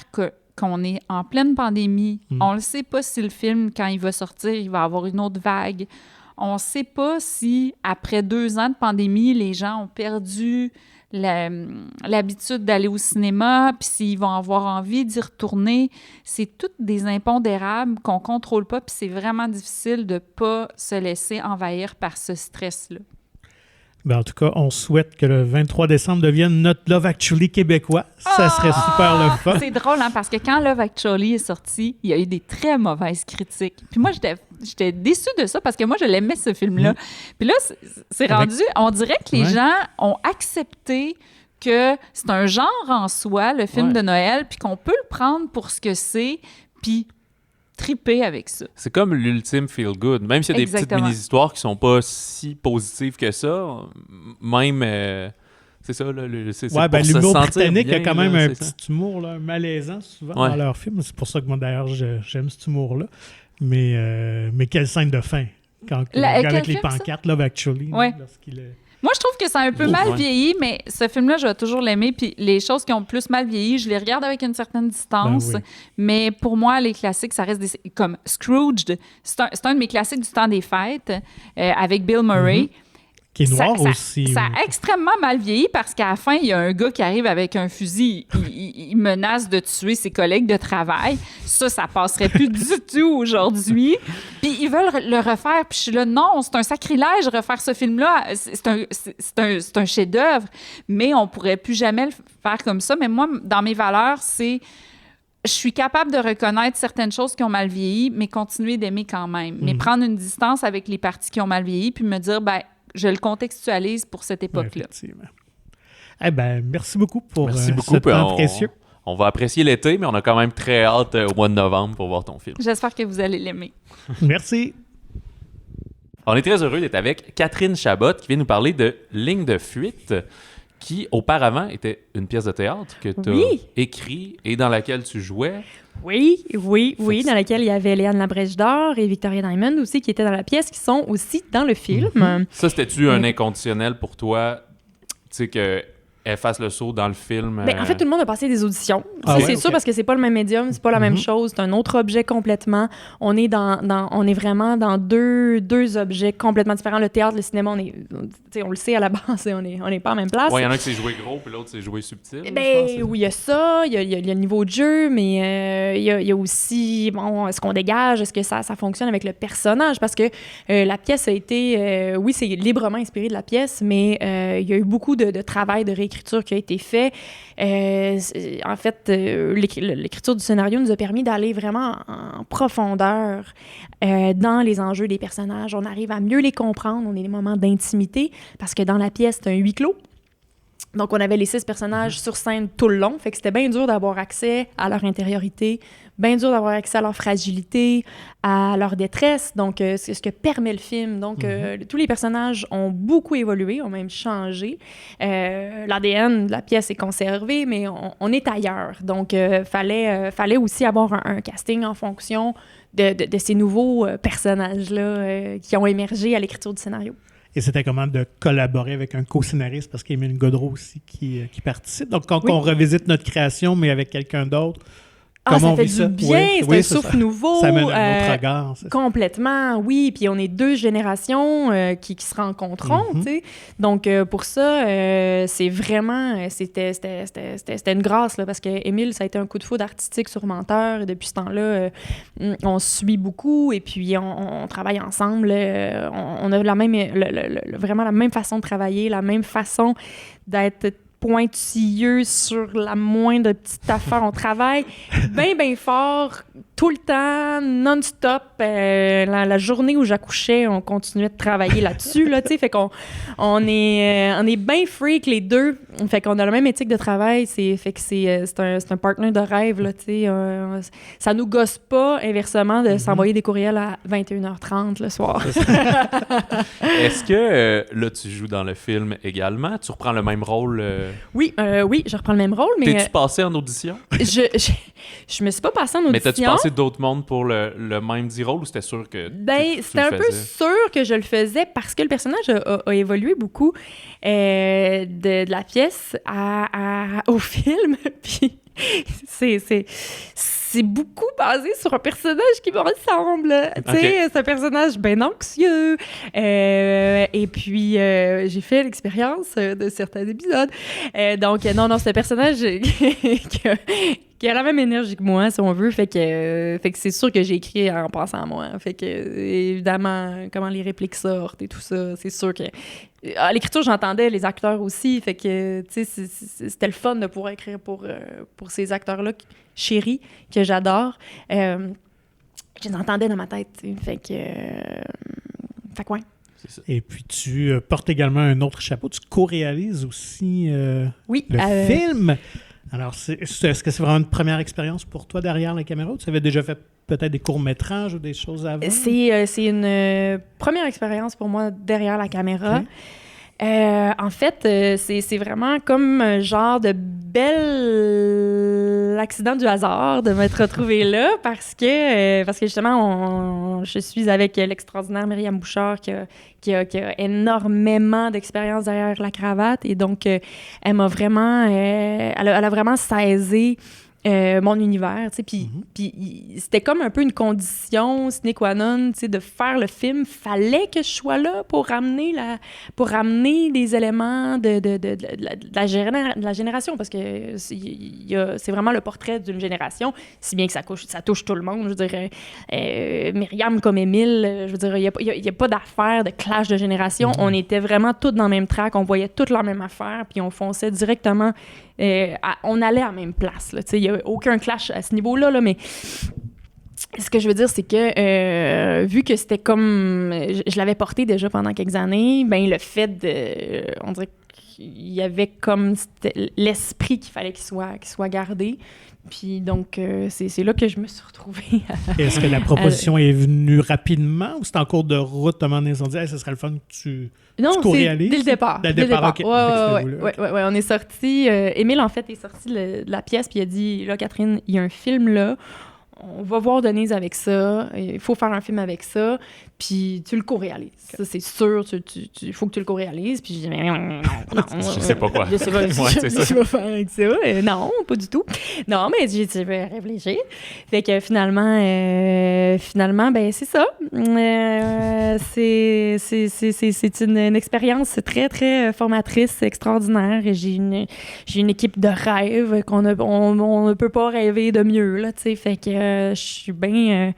qu'on est en pleine pandémie. On ne sait pas si le film, quand il va sortir, il va avoir une autre vague. On ne sait pas si, après 2 ans de pandémie, les gens ont perdu l'habitude d'aller au cinéma, puis s'ils vont avoir envie d'y retourner. C'est toutes des impondérables qu'on ne contrôle pas, puis c'est vraiment difficile de ne pas se laisser envahir par ce stress-là. Ben, en tout cas, on souhaite que le 23 décembre devienne notre Love Actually québécois. Ça serait super le fun. C'est drôle, hein, parce que quand Love Actually est sorti, il y a eu des très mauvaises critiques. Puis moi, j'étais déçue de ça parce que moi, je l'aimais, ce film-là. Puis là, c'est rendu... On dirait que les gens ont accepté que c'est un genre en soi, le film de Noël, puis qu'on peut le prendre pour ce que c'est, puis triper avec ça. C'est comme l'ultime feel-good. Même s'il y a des petites mini-histoires qui sont pas si positives que ça, même... c'est ça, là. C'est pour l'humour se sentir britannique bien, a quand même là, un petit humour là, malaisant souvent dans leurs films. C'est pour ça que moi, d'ailleurs, j'aime cet humour-là. Mais quelle scène de fin! Avec les pancartes, Love Actually. Ouais. Moi, je trouve que ça a un peu mal vieilli, mais ce film-là, je vais toujours l'aimer. Puis les choses qui ont plus mal vieilli, je les regarde avec une certaine distance. Ben oui. Mais pour moi, les classiques, ça reste comme Scrooged. C'est un de mes classiques du temps des fêtes avec Bill Murray. Qui est noir aussi. Ça a extrêmement mal vieilli parce qu'à la fin, il y a un gars qui arrive avec un fusil. Il menace de tuer ses collègues de travail. Ça passerait plus du tout aujourd'hui. Puis ils veulent le refaire. Puis je suis là, non, c'est un sacrilège refaire ce film-là. C'est un chef-d'œuvre. Mais on pourrait plus jamais le faire comme ça. Mais moi, dans mes valeurs, je suis capable de reconnaître certaines choses qui ont mal vieilli, mais continuer d'aimer quand même. Mais prendre une distance avec les parties qui ont mal vieilli, puis me dire, je le contextualise pour cette époque-là. Eh bien, merci beaucoup pour ce temps précieux. On va apprécier l'été, mais on a quand même très hâte au mois de novembre pour voir ton film. J'espère que vous allez l'aimer. Merci. On est très heureux d'être avec Catherine Chabot qui vient nous parler de Ligne de fuite, qui auparavant était une pièce de théâtre que tu as écrit et dans laquelle tu jouais. Oui, dans laquelle il y avait Léane Labrèche d'Or et Victoria Diamond aussi qui étaient dans la pièce, qui sont aussi dans le film. Ça, c'était-tu un inconditionnel pour toi, tu sais, qu'elle fasse le saut dans le film? En fait, tout le monde a passé des auditions. C'est sûr parce que c'est pas le même médium, c'est pas la même chose, c'est un autre objet complètement. On est vraiment dans deux objets complètement différents. Le théâtre, le cinéma, on le sait à la base, on est pas en même place. Oui, il y en a qui c'est joué gros, puis l'autre c'est joué subtil. Oui, il y a ça, il y a le niveau de jeu, mais il y a aussi, est-ce qu'on dégage, est-ce que ça fonctionne avec le personnage? Parce que la pièce a été, c'est librement inspiré de la pièce, mais il y a eu beaucoup de travail de réécriture qui a été fait. En fait, l'écriture du scénario nous a permis d'aller vraiment en profondeur dans les enjeux des personnages. On arrive à mieux les comprendre. On a des moments d'intimité parce que dans la pièce, c'est un huis clos. Donc, on avait les 6 personnages sur scène tout le long. Fait que c'était bien dur d'avoir accès à leur intériorité, bien dur d'avoir accès à leur fragilité, à leur détresse. Donc, c'est ce que permet le film. Donc, tous les personnages ont beaucoup évolué, ont même changé. L'ADN de la pièce est conservé, mais on est ailleurs. Donc, fallait aussi avoir un casting en fonction de ces nouveaux personnages-là qui ont émergé à l'écriture du scénario. Et c'était comment de collaborer avec un co-scénariste, parce qu'Émile Gaudreau aussi qui participe. Donc, quand on revisite notre création, mais avec quelqu'un d'autre, Comment on ça fait vit du ça? bien, Oui, c'est oui, un c'est souffle ça. nouveau. Ça amène un autre regard. c'est ça. Complètement, oui. Puis on est 2 générations qui se rencontreront, Mhm. tu sais. Donc, pour ça, c'est vraiment... C'était une grâce, là, parce que Émile, ça a été un coup de foudre artistique sur Menteur. Et depuis ce temps-là, on se suit beaucoup et puis on travaille ensemble. On a vraiment la même façon de travailler, la même façon d'être pointilleux sur la moindre petite affaire. On travaille bien fort, tout le temps, non-stop. La journée où j'accouchais, on continuait de travailler là-dessus, là, tu sais. Fait qu'on on est bien freak, les deux. Fait qu'on a la même éthique de travail. Fait que c'est un partner de rêve, là, tu sais. Ça nous gosse pas, inversement, de s'envoyer des courriels à 21h30 le soir. Est-ce que là, tu joues dans le film également? Tu reprends le même rôle? Oui, je reprends le même rôle, mais T'es-tu passé en audition? je me suis pas passée en audition. Mais t'as-tu passé d'autres mondes pour le même dit rôle ou c'était sûr que tu C'était un le peu faisais? sûr que je le faisais parce que le personnage a évolué beaucoup de la pièce au film. Puis c'est beaucoup basé sur un personnage qui me ressemble. Tu sais, c'est un personnage bien anxieux. Et puis, j'ai fait l'expérience de certains épisodes. Donc, non, c'est un personnage qui a la même énergie que moi, si on veut. Fait que c'est sûr que j'ai écrit en pensant à moi. Fait que, évidemment, comment les répliques sortent et tout ça, c'est sûr que... À l'écriture, j'entendais les acteurs aussi. Fait que, tu sais, c'était le fun de pouvoir écrire pour ces acteurs-là chéris, que j'adore. Je les entendais dans ma tête, tu sais. Fait que ouais. C'est ça. Et puis, tu portes également un autre chapeau. Tu co-réalises aussi Oui. le film. Alors, est-ce que c'est vraiment une première expérience pour toi derrière la caméra ou tu avais déjà fait peut-être des courts-métrages ou des choses avant? C'est une première expérience pour moi derrière la caméra. Okay. En fait, c'est vraiment comme un genre de bel accident du hasard de m'être retrouvée là parce que justement, je suis avec l'extraordinaire Myriam Bouchard qui a énormément d'expérience derrière la cravate et donc elle m'a vraiment, elle a vraiment saisi mon univers, tu sais, puis c'était comme un peu une condition sine qua non, tu sais, de faire le film. Fallait que je sois là pour ramener des éléments de la génération, parce que c'est vraiment le portrait d'une génération, si bien que ça touche tout le monde. Je veux dire, Myriam comme Émile, je veux dire, il y a pas d'affaire de clash de génération. On était vraiment tous dans le même track, on voyait toute la même affaire, puis on fonçait directement. On allait à la même place. Il n'y a aucun clash à ce niveau-là, là, mais ce que je veux dire, c'est que vu que c'était comme... Je l'avais porté déjà pendant quelques années, ben le fait de... on dirait qu'il y avait comme l'esprit qu'il fallait qu'il soit gardé. Puis donc, c'est là que je me suis retrouvée. Est-ce que la proposition est venue rapidement ou c'est en cours de route? À un moment donné, ils ont dit hey, « ce serait le fun que tu co-réalises ». Dès le départ. Dès le départ, OK. Ouais, on est sorti... Émile, en fait, est sorti de la pièce puis il a dit « Là, Catherine, il y a un film là. On va voir Denise avec ça. Il faut faire un film avec ça. Puis tu le co-réalises. Okay. Ça, c'est sûr. Il faut que tu le co-réalises. » Puis je dis « non, je sais pas quoi. Je sais pas je vais faire avec ça. Non, pas du tout. Non, mais je vais réfléchir. » Fait que finalement, ben c'est ça. C'est une expérience très, très formatrice, extraordinaire. Et j'ai une équipe de rêve qu'on ne peut pas rêver de mieux, là, tu sais. Fait que je suis bien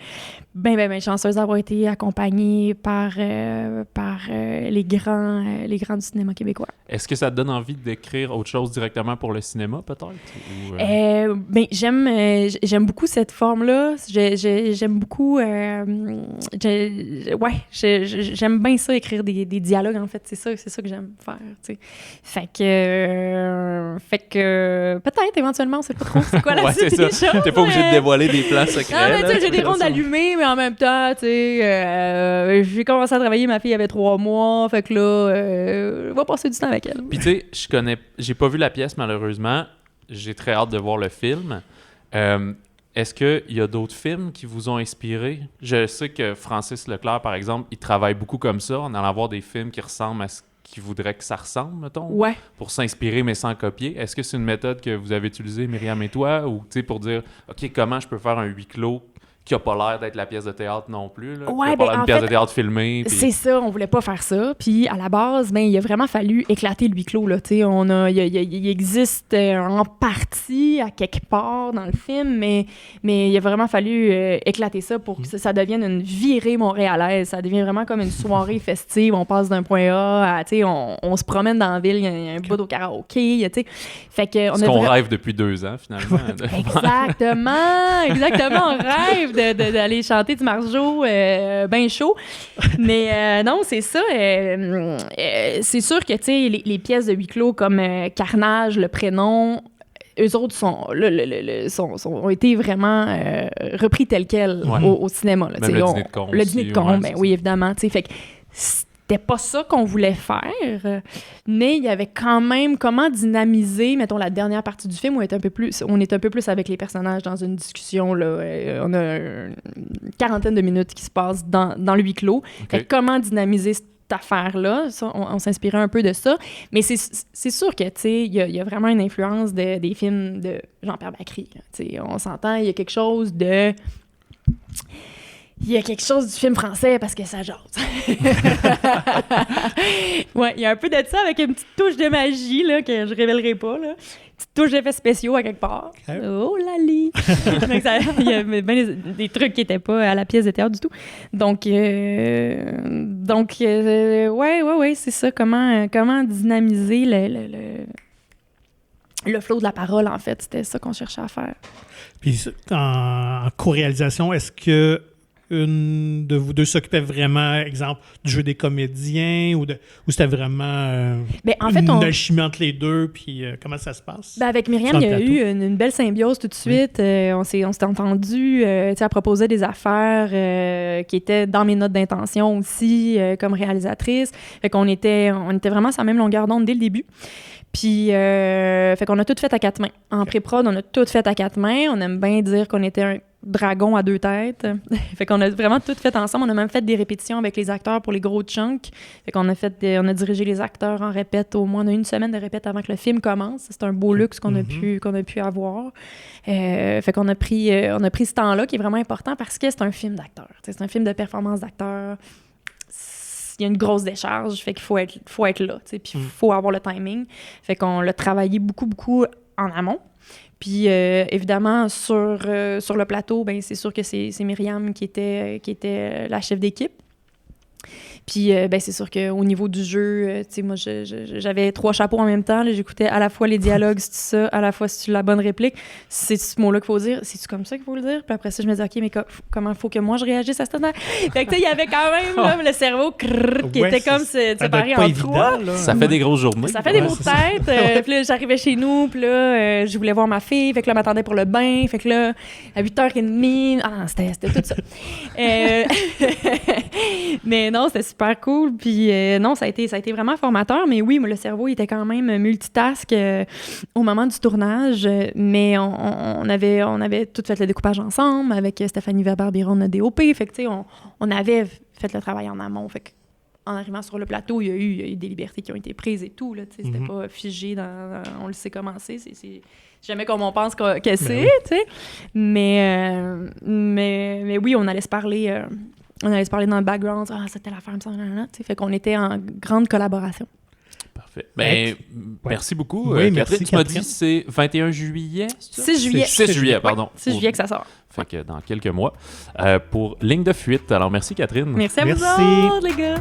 chanceuse d'avoir été accompagnée par les grands du cinéma québécois. Est-ce que ça te donne envie d'écrire autre chose directement pour le cinéma, peut-être? J'aime beaucoup cette forme-là. J'aime beaucoup... j'aime bien ça, écrire des dialogues, en fait. C'est ça que j'aime faire, tu sais. Fait que peut-être, éventuellement, on sait pas trop c'est quoi la suite des choses. T'es pas obligé de dévoiler des plans secrets. Non, mais tu sais, j'ai des rondes allumées, mais en même temps, tu sais, j'ai commencé à travailler, ma fille avait 3 mois, fait que là, on va passer du temps avec elle. Puis tu sais, j'ai pas vu la pièce malheureusement, j'ai très hâte de voir le film. Est-ce qu'il y a d'autres films qui vous ont inspiré? Je sais que Francis Leclerc, par exemple, il travaille beaucoup comme ça, en allant voir des films qui ressemblent à ce qui voudraient que ça ressemble, mettons, Ouais. pour s'inspirer mais sans copier. Est-ce que c'est une méthode que vous avez utilisée, Myriam et toi, ou pour dire, OK, comment je peux faire un huis clos qui n'a pas l'air d'être la pièce de théâtre non plus, là, Ouais, qui n'a pas l'air en d'une pièce fait, de théâtre filmée. Puis... C'est ça, on voulait pas faire ça. Puis à la base, il a vraiment fallu éclater le huis clos. Là, il existe en partie à quelque part dans le film, mais il a vraiment fallu éclater ça pour que ça devienne une virée montréalaise. Ça devient vraiment comme une soirée festive. On passe d'un point A à, on se promène dans la ville, il y a un bout au karaoké. Fait que Ce qu'on rêve depuis 2 ans, finalement. Exactement, on rêve d'aller chanter du Marjo bien chaud. Mais non, c'est ça. C'est sûr que les pièces de huis clos comme Carnage, Le Prénom, eux autres ont été vraiment repris tels quels au cinéma. Là, même le dîner de con. Le dîner de con, oui, évidemment. Fait que c'était pas ça qu'on voulait faire, mais il y avait quand même comment dynamiser, mettons, la dernière partie du film où on est un peu plus avec les personnages dans une discussion. Là, on a une quarantaine de minutes qui se passent dans le huis clos. Okay. Comment dynamiser cette affaire-là, ça, on s'inspirait un peu de ça, mais c'est sûr que, il y a vraiment une influence des films de Jean-Pierre Bacri. On s'entend, il y a quelque chose de... Il y a quelque chose du film français parce que ça jase. Ouais, il y a un peu de ça avec une petite touche de magie là, que je révélerai pas. Là. Petite touche d'effets spéciaux à quelque part. Okay. Oh lali! Il y a bien des trucs qui n'étaient pas à la pièce de théâtre du tout. Donc ouais, c'est ça. Comment dynamiser le flow de la parole, en fait. C'était ça qu'on cherchait à faire. Puis en co-réalisation, est-ce que une de vous deux s'occupait vraiment, exemple, du jeu des comédiens ou c'était vraiment une alchimie entre les deux, puis comment ça se passe? Avec Myriam, il y a eu une belle symbiose tout de suite. Oui. On s'est entendu. Elle proposait des affaires qui étaient dans mes notes d'intention aussi, comme réalisatrice. Fait qu'on était vraiment sur la même longueur d'onde dès le début. Puis, fait qu'on a tout fait à 4 mains. En pré-prod, on a tout fait à 4 mains. On aime bien dire qu'on était un dragon à 2 têtes. Fait qu'on a vraiment tout fait ensemble. On a même fait des répétitions avec les acteurs pour les gros chunks. Fait qu'on a dirigé les acteurs en répète. Au moins, on a eu une semaine de répète avant que le film commence. C'est un beau luxe qu'on a pu avoir. Fait qu'on a pris ce temps-là qui est vraiment important parce que c'est un film d'acteurs. C'est un film de performance d'acteurs. Il y a une grosse décharge, fait qu'il faut être là, puis il faut avoir le timing. Fait qu'on l'a travaillé beaucoup, beaucoup en amont. Puis évidemment, sur le plateau, ben c'est sûr que c'est Myriam qui était la chef d'équipe. Puis, c'est sûr qu'au niveau du jeu, moi, j'avais 3 chapeaux en même temps. Là, j'écoutais à la fois les dialogues, c'est ça, à la fois c'est la bonne réplique. C'est ce mot-là qu'il faut dire. C'est-tu comme ça qu'il faut le dire? Puis après ça, je me disais, OK, mais comment il faut que moi je réagisse à ce temps-là? Fait que, il y avait quand même là, le cerveau qui était comme séparé en 3. Ça fait des grosses journées. Ça fait des mots de tête. Puis là, j'arrivais chez nous, puis là, je voulais voir ma fille. Fait que là, elle m'attendait pour le bain. Fait que là, à 8h30, c'était tout ça. Mais non, c'était super cool. Puis non, ça a été vraiment formateur. Mais oui, le cerveau il était quand même multitask au moment du tournage. Mais on avait tout fait le découpage ensemble avec Stéphanie Weber-Biron, notre DOP. Fait que, tu sais, on avait fait le travail en amont. Fait que, en arrivant sur le plateau, il y a eu des libertés qui ont été prises et tout. Là, c'était pas figé on le sait comment c'est. C'est jamais comme on pense que c'est, tu sais. Mais oui, on allait se parler... on allait se parler dans le background. Ah, c'était l'affaire, me semble. Fait qu'on était en grande collaboration. Parfait. Ben, merci beaucoup, oui, Catherine. Merci, tu m'as dit c'est 21 juillet? 6 juillet. 6 juillet, pardon. 6 juillet que ça sort. Fait que dans quelques mois. Pour Ligne de fuite. Alors, merci, Catherine. Merci à vous autres, les gars.